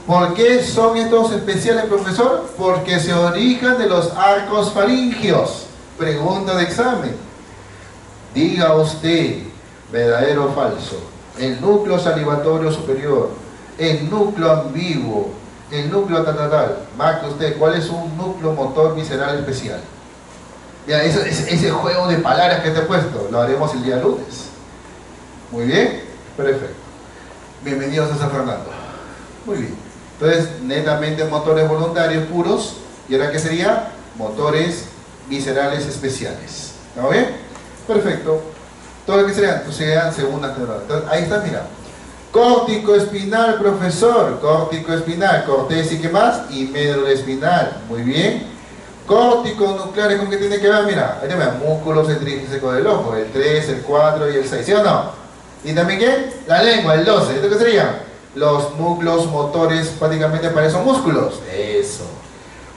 Speaker 1: ¿Por qué son estos especiales, profesor? Porque se origen de los arcos faringios. Pregunta de examen. Diga usted, verdadero o falso. El núcleo salivatorio superior, el núcleo ambiguo, el núcleo tal. Marque usted, ¿cuál es un núcleo motor visceral especial? Mira, ese juego de palabras que te he puesto, lo haremos el día lunes. Muy bien, perfecto. Bienvenidos a San Fernando. Muy bien. Entonces, netamente motores voluntarios puros. ¿Y ahora qué sería? Motores viscerales especiales. ¿Está bien? Perfecto. ¿Todo lo que serían? Pues serían segundas neuronas. Entonces, ahí está, mira. Córtico espinal, profesor. Córtico espinal, corteza y qué más. Y médula espinal. Muy bien. Córticos nucleares, ¿con qué tiene que ver? Mira, ahí te ven, músculos intrínseco del ojo. El 3, el 4 y el 6. ¿Sí o no? ¿Y también qué? La lengua, el 12. ¿Esto qué sería? Los núcleos motores prácticamente para esos músculos. Eso.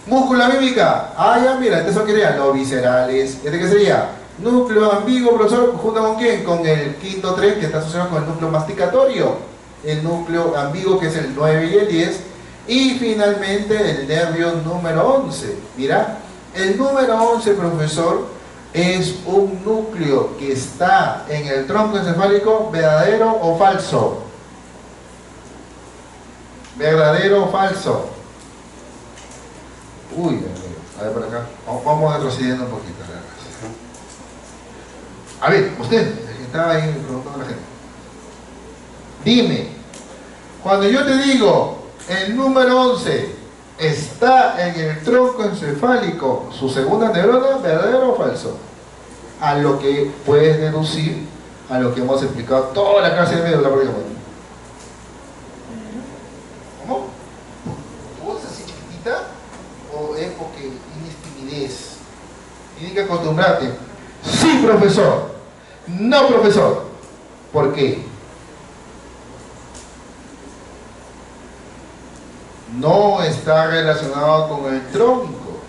Speaker 1: Múscula mímica. Ah, ya, mira, eso quería. Los viscerales. ¿Este qué sería? Núcleo ambiguo, profesor. ¿Junto con quién? Con el quinto 3 que está asociado con el núcleo masticatorio. El núcleo ambiguo que es el 9 y el 10. Y finalmente el nervio número 11. Mira, el número 11, profesor, es un núcleo que está en el tronco encefálico, ¿verdadero o falso? ¿Verdadero o falso? Uy, a ver por acá. Vamos retrocediendo un poquito. A ver, usted, que estaba ahí preguntando a la gente. Dime, cuando yo te digo el número 11 está en el tronco encefálico, su segunda neurona, ¿verdadero o falso? A lo que puedes deducir, a lo que hemos explicado toda la clase de médula, por ejemplo. ¿Cómo? ¿Tu voz así chiquitita? ¿O es porque tienes timidez? Tienes que acostumbrarte. Sí, profesor. No, profesor. ¿Por qué? No está relacionado con el tronco,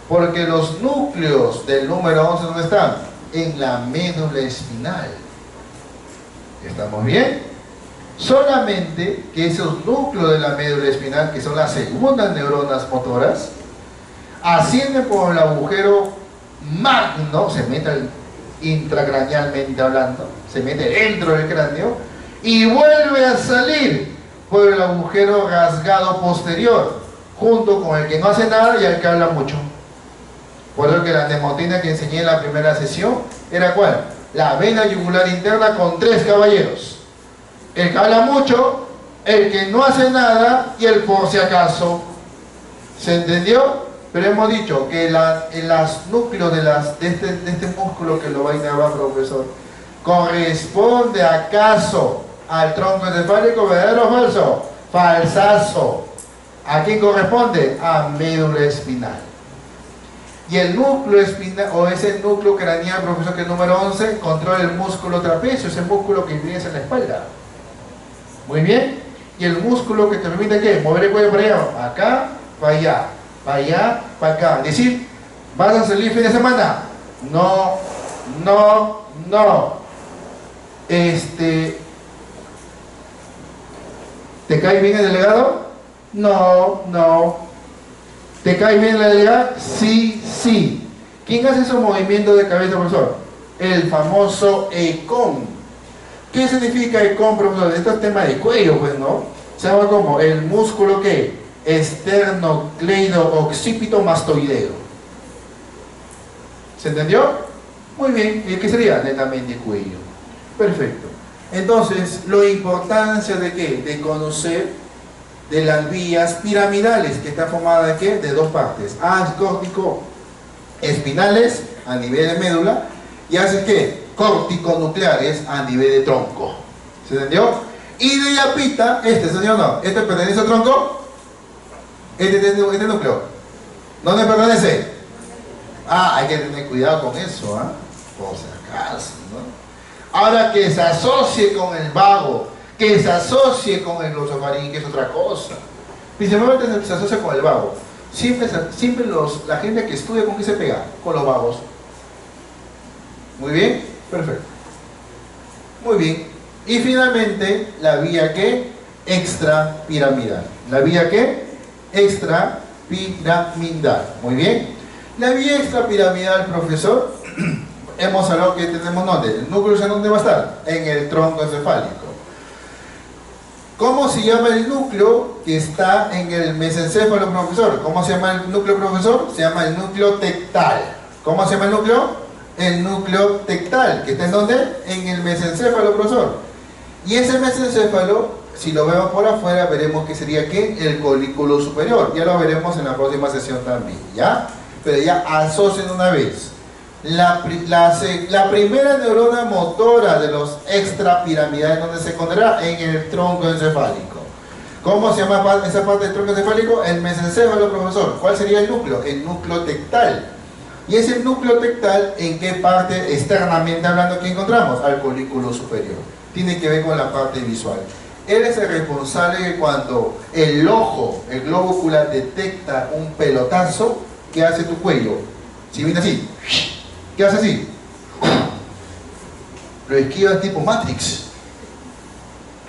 Speaker 1: porque los núcleos del número 11, ¿dónde están? En la médula espinal. ¿Estamos bien? Solamente que esos núcleos de la médula espinal, que son las segundas neuronas motoras, ascienden por el agujero magno, se mete intracranealmente hablando, se mete dentro del cráneo y vuelve a salir por el agujero rasgado posterior, junto con el que no hace nada y el que habla mucho. Por eso que la nemotina que enseñé en la primera sesión era ¿cuál? La vena yugular interna con 3 caballeros. El que habla mucho, el que no hace nada y el por si acaso. ¿Se entendió? Pero hemos dicho que en los núcleos de este músculo que lo va a innervar, profesor, corresponde acaso al tronco encefálico, ¿verdadero o falso? Falsazo. ¿A quién corresponde? A médula espinal. Y el núcleo espinal, o ese núcleo craneal, profesor, que es el número 11, controla el músculo trapecio, ese músculo que tienes en la espalda. Muy bien. Y el músculo que te permite, ¿qué? Mover el cuello para allá, acá, para allá, para allá, para acá. Es decir, ¿vas a salir fin de semana? No, no, no. cae bien el delegado? No, no. ¿Te cae bien la delegada? Sí, sí. ¿Quién hace esos movimientos de cabeza, profesor? El famoso ECOM. ¿Qué significa ECOM, profesor? Esto es tema de cuello, pues, ¿no? Se llama como el músculo, ¿qué? Esternocleido-occipito-mastoideo. ¿Se entendió? Muy bien. ¿Y qué sería? Netamente cuello. Perfecto. Entonces, la importancia de ¿qué? De conocer de las vías piramidales, que está formada de ¿qué? De dos partes. Haz córtico espinales a nivel de médula y haces ¿qué? Corticonucleares a nivel de tronco. ¿Se entendió? Y de yapita, señor, no, ¿este pertenece al tronco? Este núcleo. ¿Dónde pertenece? Ah, hay que tener cuidado con eso, ¿ah? Por si acaso, ¿no? Ahora que se asocie con el vago, que se asocie con el glosofarín, que es otra cosa. Principalmente se asocia con el vago. Siempre la gente que estudia, ¿con qué se pega? Con los vagos. Muy bien, perfecto. Muy bien. Y finalmente, la vía ¿qué? Extrapiramidal. ¿La vía qué? Extrapiramidal. Muy bien. La vía extrapiramidal, profesor, hemos hablado que tenemos ¿dónde? El núcleo, ¿en dónde va a estar? En el tronco encefálico. ¿Cómo se llama el núcleo que está en el mesencéfalo, profesor? ¿Cómo se llama el núcleo, profesor? Se llama el núcleo tectal. ¿Cómo se llama el núcleo? El núcleo tectal. ¿Que está en dónde? En el mesencéfalo, profesor. Y ese mesencéfalo, si lo vemos por afuera, veremos que sería ¿qué? El colículo superior. Ya lo veremos en la próxima sesión también, ¿ya? Pero ya asocien una vez. La primera neurona motora de los extrapiramidales, ¿dónde se encontrará? En el tronco encefálico. ¿Cómo se llama esa parte del tronco encefálico? El mesencéfalo, profesor. ¿Cuál sería el núcleo? El núcleo tectal. ¿Y ese núcleo tectal en qué parte externamente hablando que encontramos? Al colículo superior. Tiene que ver con la parte visual. Él es el responsable de cuando el ojo, el globo ocular, detecta un pelotazo, ¿qué hace tu cuello? Si viene así, ¿qué hace así? Lo esquiva tipo Matrix.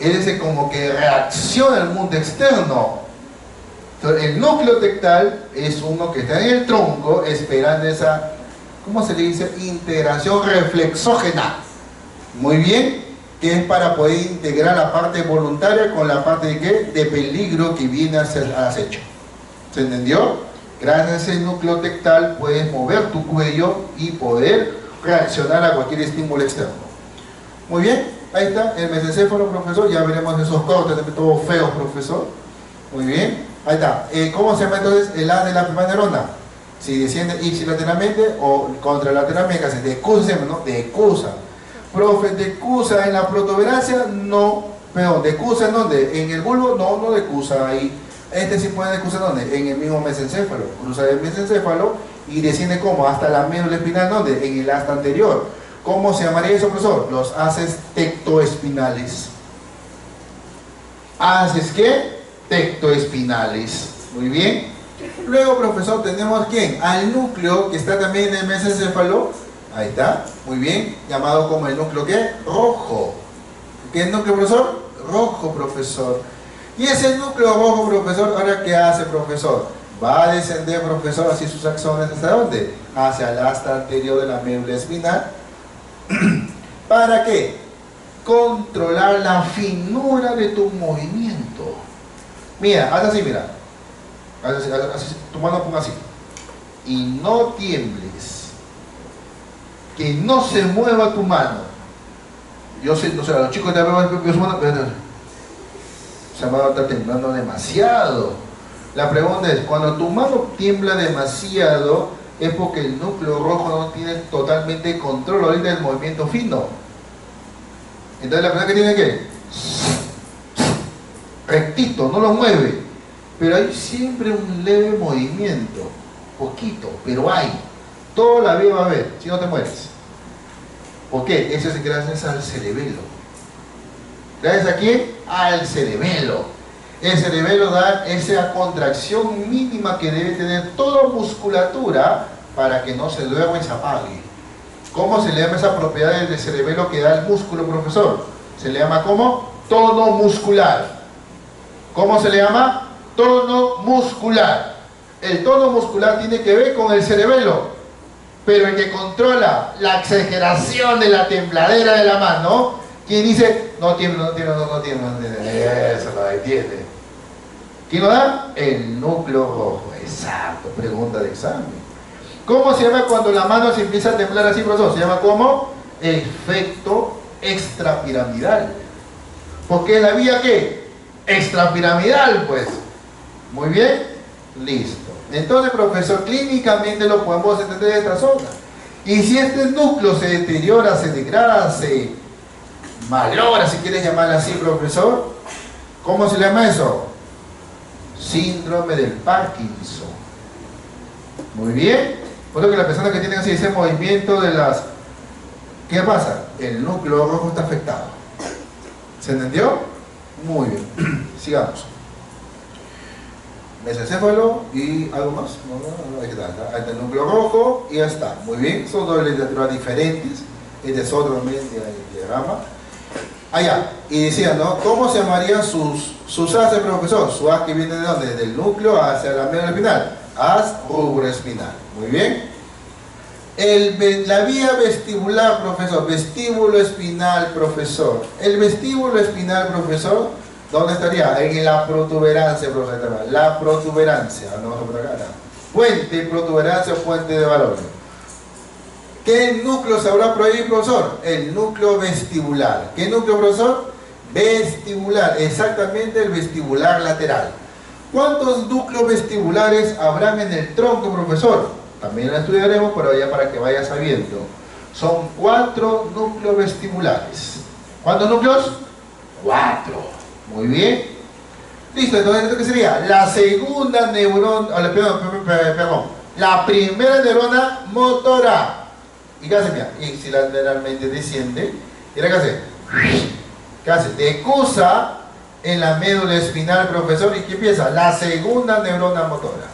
Speaker 1: Él es el como que reacciona al mundo externo. Entonces, el núcleo tectal es uno que está en el tronco esperando esa, ¿cómo se le dice? Integración reflexógena. Muy bien, que es para poder integrar la parte voluntaria con la parte de ¿qué? De peligro que viene a ser acecho. ¿Se entendió? Gracias a ese núcleo tectal puedes mover tu cuello y poder reaccionar a cualquier estímulo externo. Muy bien, ahí está el mesencéfalo, profesor. Ya veremos esos cortes, todos feos, profesor. Muy bien, ahí está. ¿Cómo se llama entonces el A de la primera neurona? Si desciende ipsilateralmente o contralateralmente, se decusa, ¿no? Decusa. Profe, decusa en la protuberancia, no. Perdón, decusa en dónde? En el bulbo, no, no decusa ahí. Este sí puede decusar ¿dónde? En el mismo mesencéfalo. Cruza el mesencéfalo y desciende ¿cómo? Hasta la médula espinal, ¿dónde? En el asta anterior. ¿Cómo se llamaría eso, profesor? Los haces tectoespinales. ¿Haces qué? Tectoespinales. Muy bien. Luego, profesor, tenemos ¿quién? Al núcleo que está también en el mesencéfalo. Ahí está. Muy bien. Llamado como el núcleo ¿qué? Rojo. ¿Qué es el núcleo, profesor? Rojo, profesor. Y ese núcleo rojo, profesor, ¿ahora qué hace, profesor? Va a descender, profesor, así sus axones, ¿hasta dónde? Hacia el asta anterior de la médula espinal. ¿Para qué? Controlar la finura de tu movimiento. Mira, haz así, mira. Haz así, tu mano ponga así. Y no tiembles. Que no se mueva tu mano. Yo sé, o sea, los chicos te ven su mano, se va a estar temblando demasiado. La pregunta es, cuando tu mano tiembla demasiado, es porque el núcleo rojo no tiene totalmente control ahorita del movimiento fino. Entonces la persona que tiene que rectito, no lo mueve, pero hay siempre un leve movimiento, poquito, pero hay. Toda la vida va a haber, si no te mueres. ¿Por qué? Eso es gracias al cerebelo. ¿Gracias a quién? Al cerebelo. El cerebelo da esa contracción mínima que debe tener toda musculatura para que no se duerma y se apague. ¿Cómo se le llama esa propiedad del cerebelo que da el músculo, profesor? Se le llama ¿cómo? Tono muscular. ¿Cómo se le llama? Tono muscular. El tono muscular tiene que ver con el cerebelo, pero el que controla la exageración de la tembladera de la mano, quien dice, no tiembla, no tiembla, no tiembla, no tiembla, eso lo detiene. ¿Quién lo da? El núcleo rojo. Exacto, pregunta de examen. ¿Cómo se llama cuando la mano se empieza a temblar así, profesor? Se llama como efecto extrapiramidal. ¿Por qué la vía qué? Extrapiramidal, pues. Muy bien, listo. Entonces, profesor, clínicamente lo podemos entender de esta zona. Y si este núcleo se deteriora, se degrada, se malogra, si quieres llamarlo así, profesor, ¿cómo se llama eso? Síndrome del Parkinson. Muy bien. Por lo que las personas que tienen así ese movimiento de las... ¿Qué pasa? El núcleo rojo está afectado. ¿Se entendió? Muy bien. Sigamos. Mesencéfalo y algo más. Ahí está el núcleo rojo y ya está. Muy bien. Son dos literaturas diferentes. Este es otro diagrama. Allá. Y decía, ¿no? ¿Cómo se llamarían sus haces, profesor? Su haz que viene de dónde? Del núcleo hacia la médula espinal. Haz rubroespinal. Muy bien. La vía vestibular, profesor. Vestíbulo espinal, profesor. El vestíbulo espinal, profesor, ¿dónde estaría? En la protuberancia, profesor. La protuberancia. Vamos a poner acá. Puente, protuberancia, puente de valor. ¿Qué núcleo se habrá por ahí, profesor? El núcleo vestibular. ¿Qué núcleo, profesor? Vestibular. Exactamente, el vestibular lateral. ¿Cuántos núcleos vestibulares habrán en el tronco, profesor? También lo estudiaremos, pero ya para que vaya sabiendo. Son 4 núcleos vestibulares. ¿Cuántos núcleos? 4. Muy bien. Listo, entonces, ¿esto qué sería? La segunda neurona, perdón, la primera neurona motora. ¿Y qué hace? Mira, y si lateralmente desciende, mira qué hace. ¿Qué hace? Decusa en la médula espinal, profesor, y ¿qué empieza? La segunda neurona motora.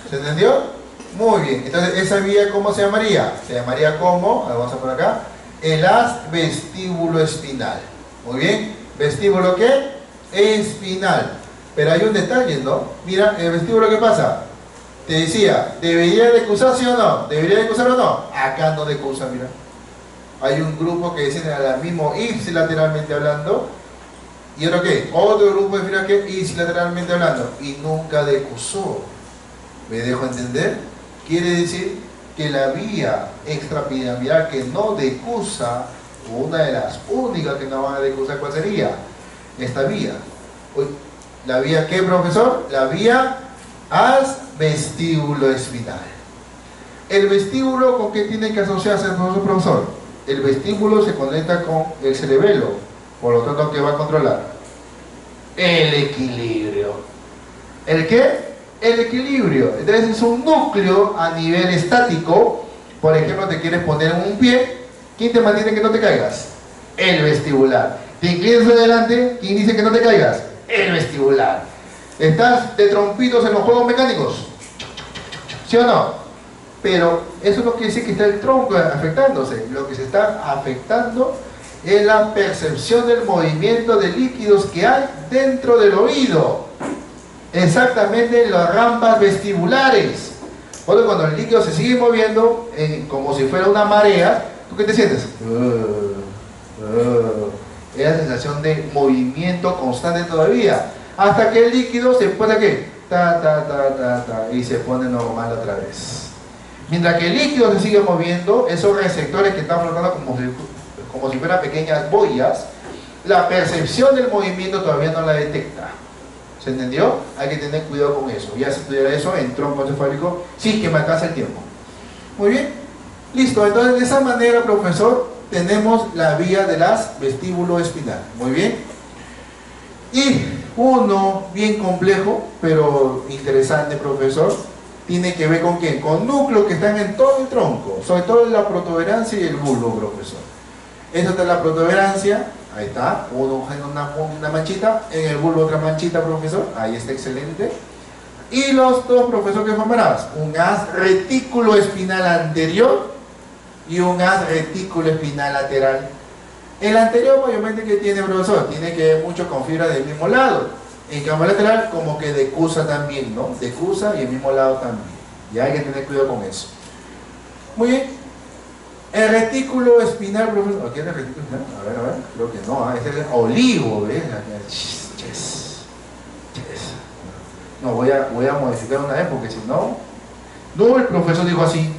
Speaker 1: ¿Se entendió? Muy bien. Entonces, ¿esa vía cómo se llamaría? Se llamaría como, vamos a por acá, el haz vestíbulo espinal. Muy bien. ¿Vestíbulo qué? Espinal. Pero hay un detalle, ¿no? Mira, el vestíbulo, ¿qué pasa? Te decía, ¿debería decusar sí o no? ¿Debería decusar o no? Acá no decusa, mira. Hay un grupo que desciende al mismo ipsilateralmente hablando. ¿Y otro qué? Otro grupo de fibra que ipsilateralmente hablando. Y nunca decusó. ¿Me dejo entender? Quiere decir que la vía extrapiramidal que no decusa, o una de las únicas que no van a decusar, ¿cuál sería? Esta vía. ¿La vía qué, profesor? La vía haz vestíbulo espinal. ¿El vestíbulo con qué tiene que asociarse, profesor? El vestíbulo se conecta con el cerebelo, por lo tanto, ¿qué va a controlar? El equilibrio. ¿El qué? El equilibrio. Entonces es un núcleo a nivel estático. Por ejemplo, te quieres poner en un pie, ¿quién te mantiene que no te caigas? El vestibular. Te inclinas adelante, ¿quién dice que no te caigas? El vestibular. ¿Estás de trompitos en los juegos mecánicos? ¿Sí o no? Pero eso no quiere decir que está el tronco afectándose. Lo que se está afectando es la percepción del movimiento de líquidos que hay dentro del oído. Exactamente en las rampas vestibulares. Porque cuando el líquido se sigue moviendo, como si fuera una marea, ¿tú qué te sientes? Es la sensación de movimiento constante todavía. Hasta que el líquido se pone ¿qué? Y se pone normal otra vez. Mientras que el líquido se sigue moviendo, esos receptores que están flotando como si fueran pequeñas boyas, la percepción del movimiento todavía no la detecta. ¿Se entendió? Hay que tener cuidado con eso. Ya se estudiará eso en tronco encefálico, sí, que me alcanza el tiempo. Muy bien. Listo. Entonces, de esa manera, profesor, tenemos la vía de las vestíbulo espinal. Muy bien. Y uno bien complejo, pero interesante, profesor, tiene que ver con ¿qué? Con núcleos que están en todo el tronco, sobre todo en la protuberancia y el bulbo, profesor. Esta es la protuberancia, ahí está, una manchita, en el bulbo otra manchita, profesor, ahí está excelente. Y los dos, profesor, ¿qué formarás? Un haz retículo espinal anterior y un haz retículo espinal lateral. El anterior, obviamente, que tiene, profesor, tiene que ver mucho con fibra del mismo lado.
Speaker 4: En cámara lateral como que decusa también, ¿no? Decusa y el mismo lado también. Ya hay que tener cuidado con eso. Muy bien. El retículo espinal, profesor. ¿Qué es el retículo espinal? A ver, creo que no. Ese es el olivo, ¿ves? No, voy a modificar una vez porque si no... No, el profesor dijo así.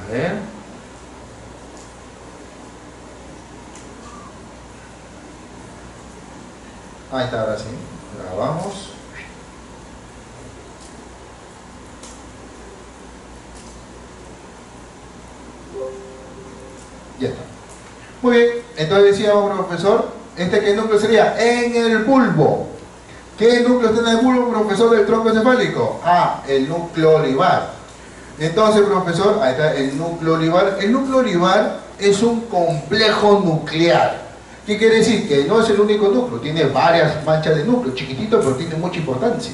Speaker 4: A ver. Ahí está, ahora sí. Grabamos. Ya está. Muy bien. Entonces decíamos, profesor, ¿qué núcleo sería? En el bulbo. ¿Qué núcleo está en el bulbo, profesor, del tronco encefálico? Ah, el núcleo olivar. Entonces, profesor, ahí está el núcleo olivar. El núcleo olivar es un complejo nuclear. ¿Qué quiere decir? Que no es el único núcleo, tiene varias manchas de núcleo, chiquitito, pero tiene mucha importancia.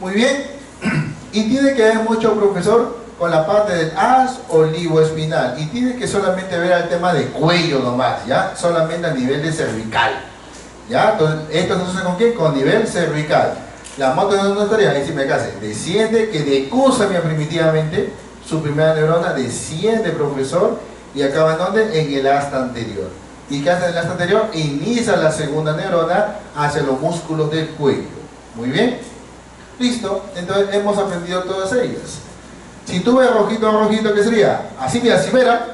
Speaker 4: Muy bien. Y tiene que ver mucho, profesor, con la parte del haz olivoespinal. Y tiene que solamente ver el tema de cuello nomás, ¿ya? Solamente a nivel de cervical. ¿Ya? Entonces, esto se asocia con qué? Con nivel cervical. La moto de una tarea, ahí sí me case, desciende, que decusa primitivamente, su primera neurona desciende, profesor, y acaba en ¿dónde? En el asta anterior. ¿Y qué hace en el asta anterior? Inicia la segunda neurona hacia los músculos del cuello. Muy bien. Listo. Entonces hemos aprendido todas ellas. Si tú ves rojito, ¿qué sería? Así, mira, si verá,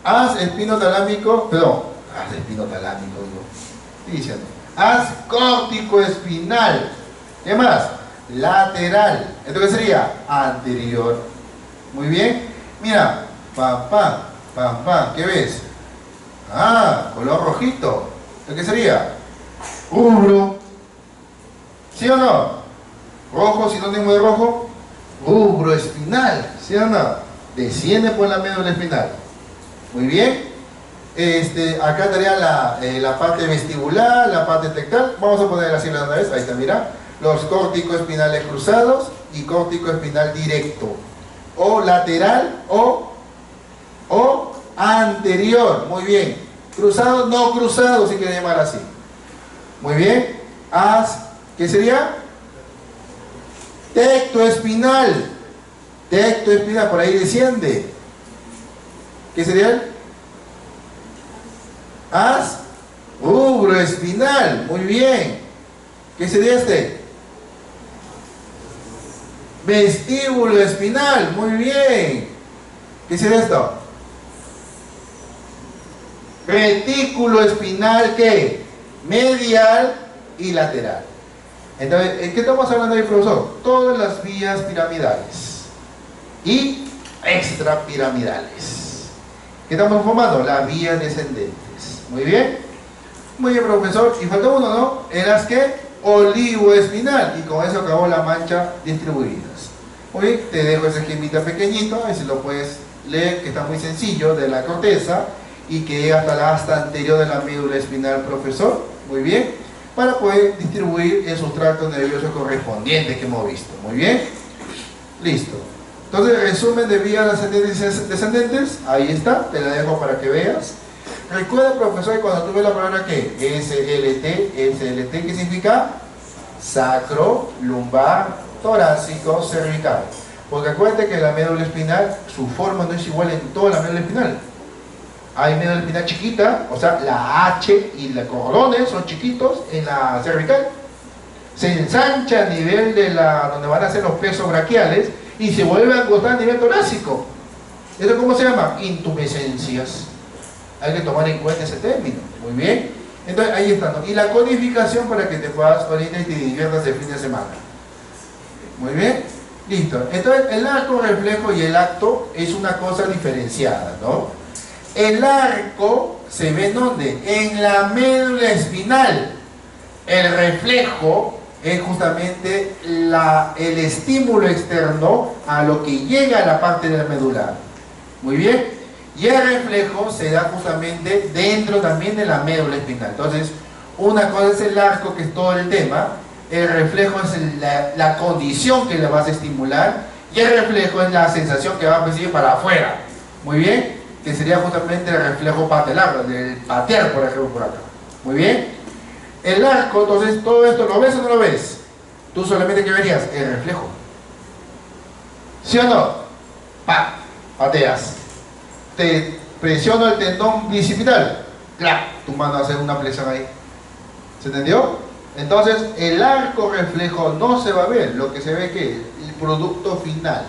Speaker 4: haz espinotalámico, perdón, haz espinotalámico, digo. Estoy diciendo. Haz córtico espinal. ¿Qué más? Lateral. ¿Esto qué sería? Anterior. Muy bien. Mira, pam, pam, ¿qué ves? Ah, color rojito. ¿Esto qué sería? Rubro. ¿Sí o no? Rojo, sinónimo de rojo. Rubro espinal. ¿Sí o no? Desciende por la médula espinal. Muy bien. Acá estaría la parte vestibular, la parte tectal. Vamos a poner así la una vez. Ahí está, mira. Los córtico-espinales cruzados y córtico-espinal directo. O lateral o anterior. Muy bien. Cruzado, no cruzado, si quiere llamar así. Muy bien. ¿Qué sería? Tectoespinal. Tectoespinal, por ahí desciende. ¿Qué sería? Rubroespinal. Muy bien. ¿Qué sería este? Vestíbulo espinal. Muy bien. ¿Qué sería esto? Retículo espinal, ¿qué? Medial y lateral. Entonces, ¿en qué estamos hablando ahí, profesor? Todas las vías piramidales y extrapiramidales. ¿Qué estamos formando? Las vías descendentes. Muy bien. Muy bien, profesor. Y falta uno, ¿no? Eras que olivoespinal. Y con eso acabó la mancha distribuidas. Muy bien. Te dejo ese esquemita pequeñito. A ver si lo puedes leer, que está muy sencillo, de la corteza y que llega hasta la asta anterior de la médula espinal, profesor. Muy bien. Para poder distribuir el sustrato nervioso correspondiente que hemos visto. Muy bien. Listo. Entonces, resumen de vías ascendentes y descendentes. Ahí está. Te la dejo para que veas. Recuerda, profesor, que cuando tú ves la palabra ¿qué? SLT, ¿qué significa? Sacro, lumbar, torácico, cervical. Porque acuérdate que la médula espinal, su forma no es igual en toda la médula espinal. Hay médula espinal chiquita, o sea, la H y los cordones son chiquitos en la cervical. Se ensancha a nivel de donde van a ser los pesos braquiales y se vuelve a acostar a nivel torácico. ¿Esto cómo se llama? Intumescencias. Hay que tomar en cuenta ese término. Muy bien. Entonces ahí está, ¿no? Y la codificación para que te puedas orientar y te diviertas el fin de semana. Muy bien. Listo. Entonces el arco reflejo y el acto es una cosa diferenciada, ¿no? El arco se ve ¿en dónde? En la médula espinal. El reflejo es justamente el estímulo externo a lo que llega a la parte de la medular. Muy bien. Y el reflejo se da justamente dentro también de la médula espinal. Entonces, una cosa es el arco, que es todo el tema. El reflejo es la condición que le vas a estimular. Y el reflejo es la sensación que va a percibir para afuera. Muy bien. Que sería justamente el reflejo patelar, del patear, por ejemplo, por acá. Muy bien. El arco, entonces, todo esto, ¿lo ves o no lo ves? Tú solamente, ¿qué verías? El reflejo. ¿Sí o no? ¡Pam! Pateas. Te presiono el tendón bicipital. ¡Clac! Tu mano hace una flexión ahí. ¿Se entendió? Entonces, el arco reflejo no se va a ver. Lo que se ve es que el producto final.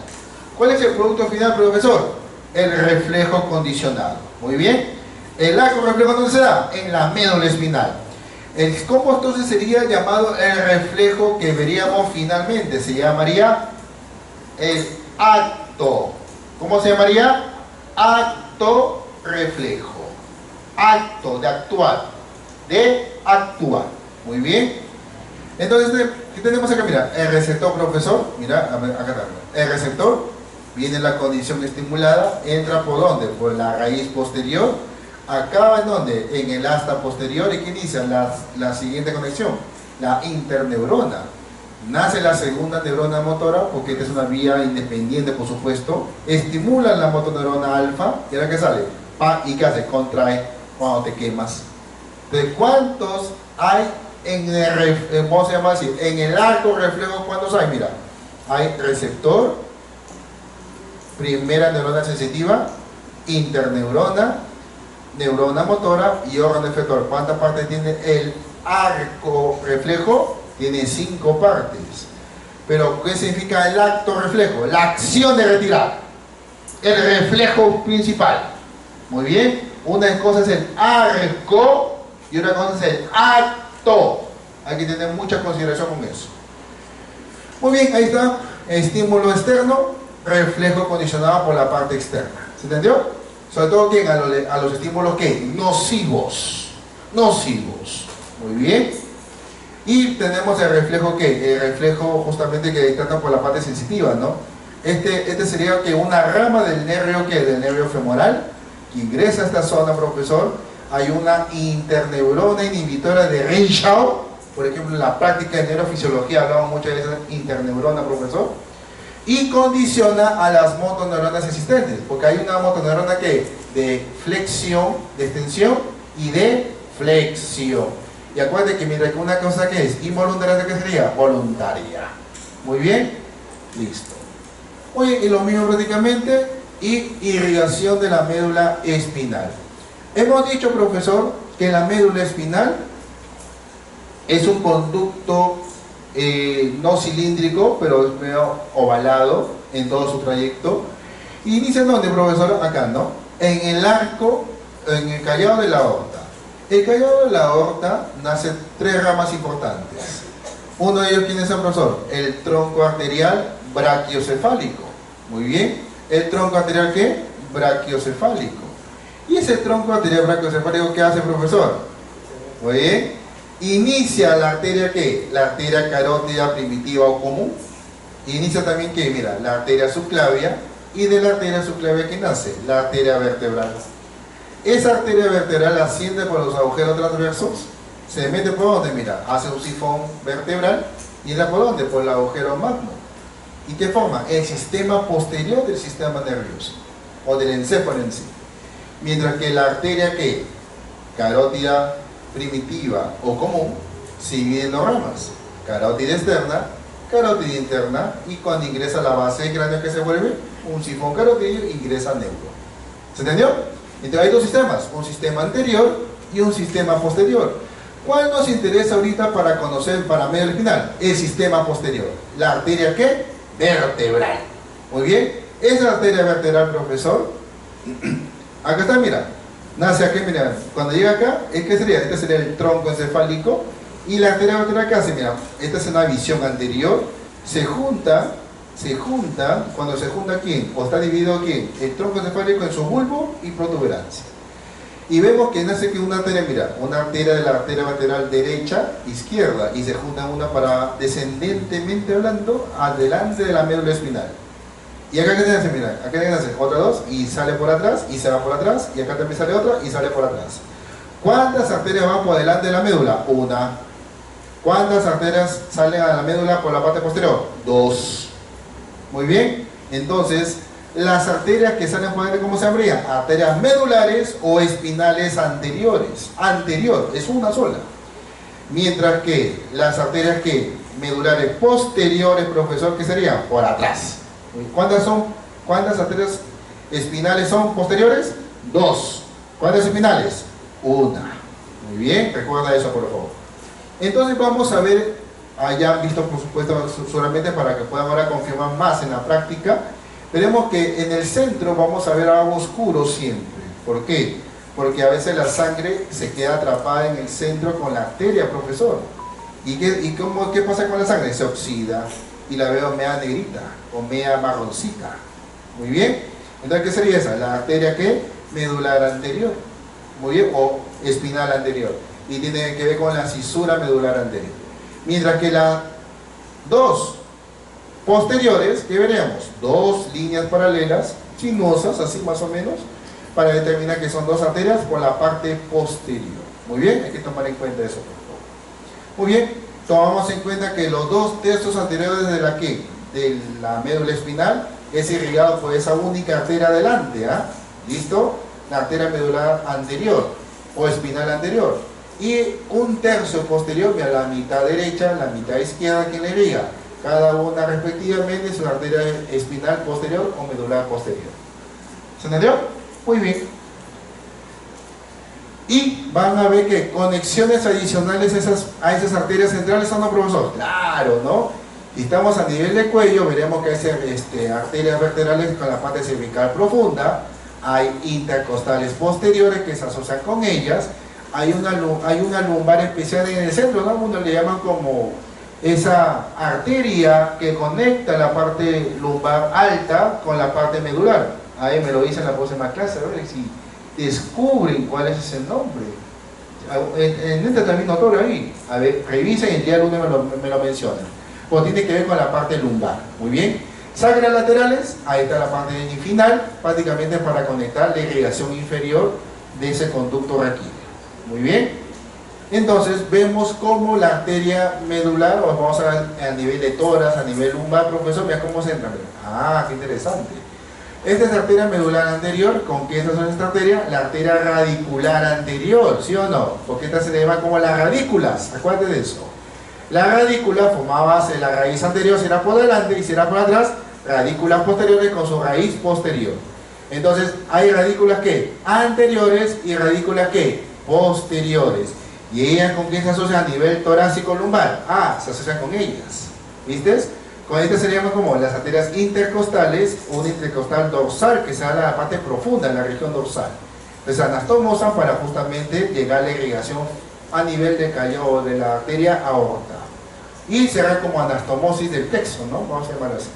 Speaker 4: ¿Cuál es el producto final, profesor? El reflejo condicionado. Muy bien. El arco reflejo, ¿dónde se da? En la médula espinal. ¿Cómo entonces sería llamado el reflejo que veríamos finalmente? Se llamaría el acto. ¿Cómo se llamaría? Acto reflejo. Acto de actuar. De actuar. Muy bien. Entonces, ¿qué tenemos acá? Mira, el receptor, profesor. Mira, acá está. El receptor, viene la condición estimulada, entra por ¿dónde? Por la raíz posterior. Acaba en ¿dónde? En el asta posterior. ¿Y qué inicia? La siguiente conexión. La interneurona. Nace la segunda neurona motora, porque esta es una vía independiente, por supuesto. Estimula la motoneurona alfa. ¿Y ahora qué sale? ¿Y qué hace? Contrae cuando te quemas. ¿De cuántos hay en el, ¿cómo se llama así? En el arco reflejo? ¿Cuántos hay? Mira, hay receptor, primera neurona sensitiva, interneurona, neurona motora y órgano efector. ¿Cuántas partes tiene el arco reflejo? Tiene 5 partes. Pero ¿qué significa el acto reflejo? La acción de retirar. El reflejo principal. Muy bien. Una cosa es el arco y otra cosa es el acto. Hay que tener mucha consideración con eso. Muy bien, ahí está. Estímulo externo, reflejo condicionado por la parte externa. ¿Se entendió? Sobre todo, ¿quién? A los estímulos, ¿qué? Nocivos. Nocivos. Muy bien. Y tenemos el reflejo, ¿qué? El reflejo justamente que trata por la parte sensitiva, ¿no? Este sería que una rama del nervio, ¿qué? Del nervio femoral, que ingresa a esta zona, profesor. Hay una interneurona inhibitora de Renshaw. Por ejemplo, en la práctica de neurofisiología hablamos mucho de esa interneurona, profesor. Y condiciona a las motoneuronas existentes, porque hay una motoneurona que de flexión, de extensión y de flexión. Y acuérdense que mientras que una cosa que es involuntaria, ¿qué sería? Voluntaria. Muy bien, listo. Oye, y lo mismo prácticamente, y irrigación de la médula espinal. Hemos dicho, profesor, que la médula espinal es un conducto no cilíndrico, pero es medio ovalado en todo su trayecto. ¿Inicia en dónde, profesor? Acá, ¿no? En el arco, en el callado de la aorta. El callado de la aorta nace 3 ramas importantes. Uno de ellos, ¿quién es el profesor? El tronco arterial brachiocefálico. Muy bien. ¿El tronco arterial qué? Brachiocefálico. ¿Y ese tronco arterial brachiocefálico qué hace, profesor? Muy bien. Inicia la arteria ¿qué? La arteria carótida primitiva o común. Inicia también ¿qué? Mira, la arteria subclavia. Y de la arteria subclavia ¿qué nace? La arteria vertebral. Esa arteria vertebral asciende por los agujeros transversos, se mete por donde, mira, hace un sifón vertebral y entra por donde, por el agujero magno. ¿Y qué forma? El sistema posterior del sistema nervioso o del encéfalo en sí. Mientras que la arteria que carótida primitiva o común se divide en 2 ramas: carótida externa, carótida interna, y cuando ingresa a la base del cráneo, que se vuelve un sifón carotidio, ingresa neuro. ¿Se entendió? Entonces hay 2 sistemas, un sistema anterior y un sistema posterior. ¿Cuál nos interesa ahorita para conocer para médula espinal? El sistema posterior. ¿La arteria qué? Vertebral. Muy bien. Esa arteria vertebral, profesor, acá está, mira. Nace aquí, mira. Cuando llega acá, ¿qué sería? Este sería el tronco encefálico. Y la arteria vertebral, ¿qué hace? Mira, esta es una visión anterior. Se junta, cuando se junta ¿quién? O está dividido ¿quién? El tronco encefálico en su bulbo y protuberancia. Y vemos que nace que una arteria, mira, una arteria de la arteria vertebral derecha, izquierda, y se junta una para descendentemente hablando, adelante de la médula espinal. Y acá que nace, mira, acá que nace otra 2 y sale por atrás y se va por atrás, y acá también sale otra y sale por atrás. ¿Cuántas arterias van por delante de la médula? 1. ¿Cuántas arterias salen a la médula por la parte posterior? 2. Muy bien. Entonces, las arterias que salen por delante, ¿cómo se llamarían? Arterias medulares o espinales anteriores. Anterior, es una sola. Mientras que las arterias que medulares posteriores, profesor, ¿qué serían? Por atrás. ¿Cuántas arterias espinales son posteriores? 2. ¿Cuántas espinales? 1. Muy bien, recuerda eso por favor. Entonces vamos a ver, ya han visto por supuesto solamente para que puedan ahora confirmar más en la práctica. Veremos que en el centro vamos a ver algo oscuro siempre. ¿Por qué? Porque a veces la sangre se queda atrapada en el centro con la arteria, profesor. ¿Y qué pasa con la sangre? Se oxida y la veo media negrita o media marroncita. Muy bien. Entonces, ¿qué sería esa? La arteria ¿qué? Medular anterior. Muy bien. O espinal anterior. Y tiene que ver con la cisura medular anterior. Mientras que las dos posteriores, ¿qué veremos? 2 líneas paralelas, sinuosas, así más o menos, para determinar que son 2 arterias por la parte posterior. Muy bien, hay que tomar en cuenta eso, por favor. Muy bien, tomamos en cuenta que los 2 tercios anteriores de la ¿qué? De la médula espinal es irrigado por esa única arteria adelante, ¿ah? ¿Listo? La arteria medular anterior o espinal anterior. Y 1/3 posterior, mira, la mitad derecha, la mitad izquierda, ¿quién le irriga? Cada una respectivamente es una arteria espinal posterior o medular posterior. ¿Se entendió? Muy bien. Y van a ver que conexiones adicionales a esas arterias centrales son, ¿no, profesor? Claro, ¿no? Si estamos a nivel de cuello, veremos que hay arterias vertebrales con la parte cervical profunda, hay intercostales posteriores que se asocian con ellas, hay una lumbar especial en el centro, ¿no? Uno le llaman como esa arteria que conecta la parte lumbar alta con la parte medular. Ahí me lo dicen en la próxima clase, a ver si descubren cuál es ese nombre. En este terminatorio ahí, a ver, revisen el día lunes me lo mencionan. Pues tiene que ver con la parte lumbar. Muy bien. Sacras laterales, ahí está la parte final, prácticamente para conectar la irrigación inferior de ese conducto raquídeo. Muy bien. Entonces vemos cómo la arteria medular, o vamos a ver a nivel de tórax, a nivel lumbar, profesor, mira cómo se entra. Ah, qué interesante. Esta es la arteria medular anterior. ¿Con qué es esta arteria? La arteria radicular anterior, ¿sí o no? Porque esta se le llama como las radículas, acuérdate de eso. La radícula formaba base de la raíz anterior, será por delante y será por atrás, radículas posteriores con su raíz posterior. Entonces, hay radículas ¿qué? Anteriores y radículas ¿qué? Posteriores. ¿Y ellas con qué se asocian a nivel torácico lumbar? Ah, se asocian con ellas. ¿Viste? Con estas se llaman como las arterias intercostales o un intercostal dorsal que se da en la parte profunda, en la región dorsal. Entonces anastomosan para justamente llegar a la irrigación a nivel del callo o de la arteria aorta. Y será como anastomosis del plexo, ¿no? Vamos a llamarlo así.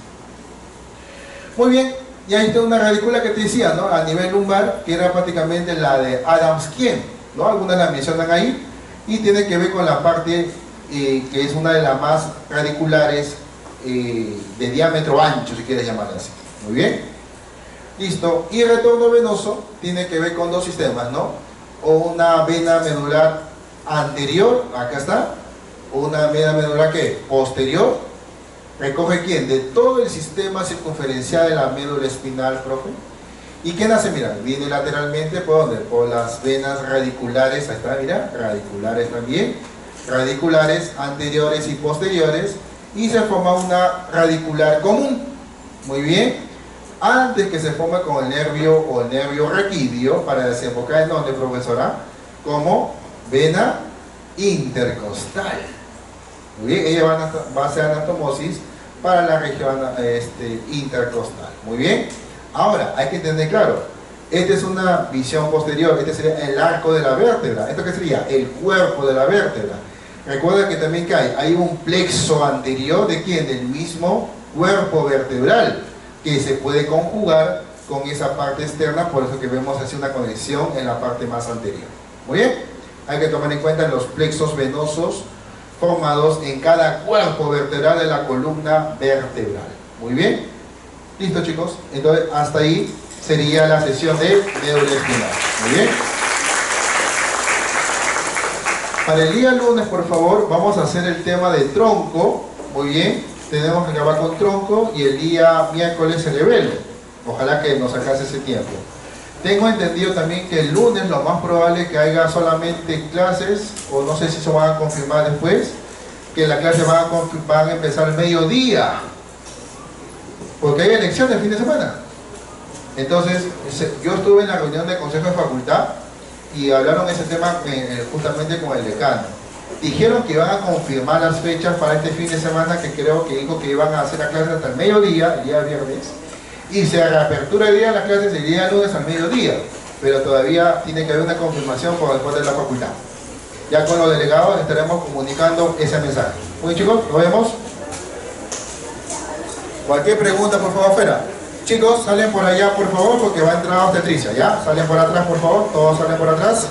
Speaker 4: Muy bien, y ahí está una radícula que te decía, ¿no? A nivel lumbar, que era prácticamente la de Adams-Kiem, ¿no? Algunas la mencionan ahí, y tiene que ver con la parte que es una de las más radiculares de diámetro ancho, si quieres llamarla así. Muy bien. Listo. Y el retorno venoso tiene que ver con 2 sistemas, ¿no? O una vena medular anterior, acá está, o una vena medular ¿qué? Posterior. ¿Recoge quién? De todo el sistema circunferencial de la médula espinal, profe. ¿Y qué nace? Mira, viene lateralmente, ¿por dónde? Por las venas radiculares, ahí está, mira, radiculares también, radiculares anteriores y posteriores, y se forma una radicular común. Muy bien. Antes que se forme con el nervio o el nervio raquídeo, para desembocar en donde, profesora, como vena intercostal. Muy bien, ella va a hacer anastomosis para la región intercostal. Muy bien. Ahora, hay que entender claro, esta es una visión posterior, este sería el arco de la vértebra. ¿Esto qué sería? El cuerpo de la vértebra. Recuerda que también que hay un plexo anterior de quién, del mismo cuerpo vertebral, que se puede conjugar con esa parte externa, por eso que vemos así una conexión en la parte más anterior. Muy bien, hay que tomar en cuenta los plexos venosos formados en cada cuerpo vertebral de la columna vertebral. Muy bien, listo chicos, entonces hasta ahí sería la sesión de médula espinal. Muy bien. Para el día lunes, por favor, vamos a hacer el tema de tronco. Muy bien, tenemos que acabar con tronco y el día miércoles cerebelo. Ojalá que nos alcance ese tiempo. Tengo entendido también que el lunes lo más probable es que haya solamente clases, o no sé si se van a confirmar después, que las clases van a empezar al mediodía, porque hay elecciones el fin de semana. Entonces, yo estuve en la reunión del Consejo de Facultad y hablaron ese tema justamente con el decano. Dijeron que iban a confirmar las fechas para este fin de semana, que creo que dijo que iban a hacer las clases hasta el mediodía, el día viernes, y se reapertura el día de las clases el día lunes al mediodía, pero todavía tiene que haber una confirmación por después de la facultad. Ya con los delegados estaremos comunicando ese mensaje. Muy bien, chicos, nos vemos. Cualquier pregunta, por favor, fuera. Chicos, salen por allá, por favor, porque va a entrar obstetricia, ¿ya? Salen por atrás, por favor, todos salen por atrás.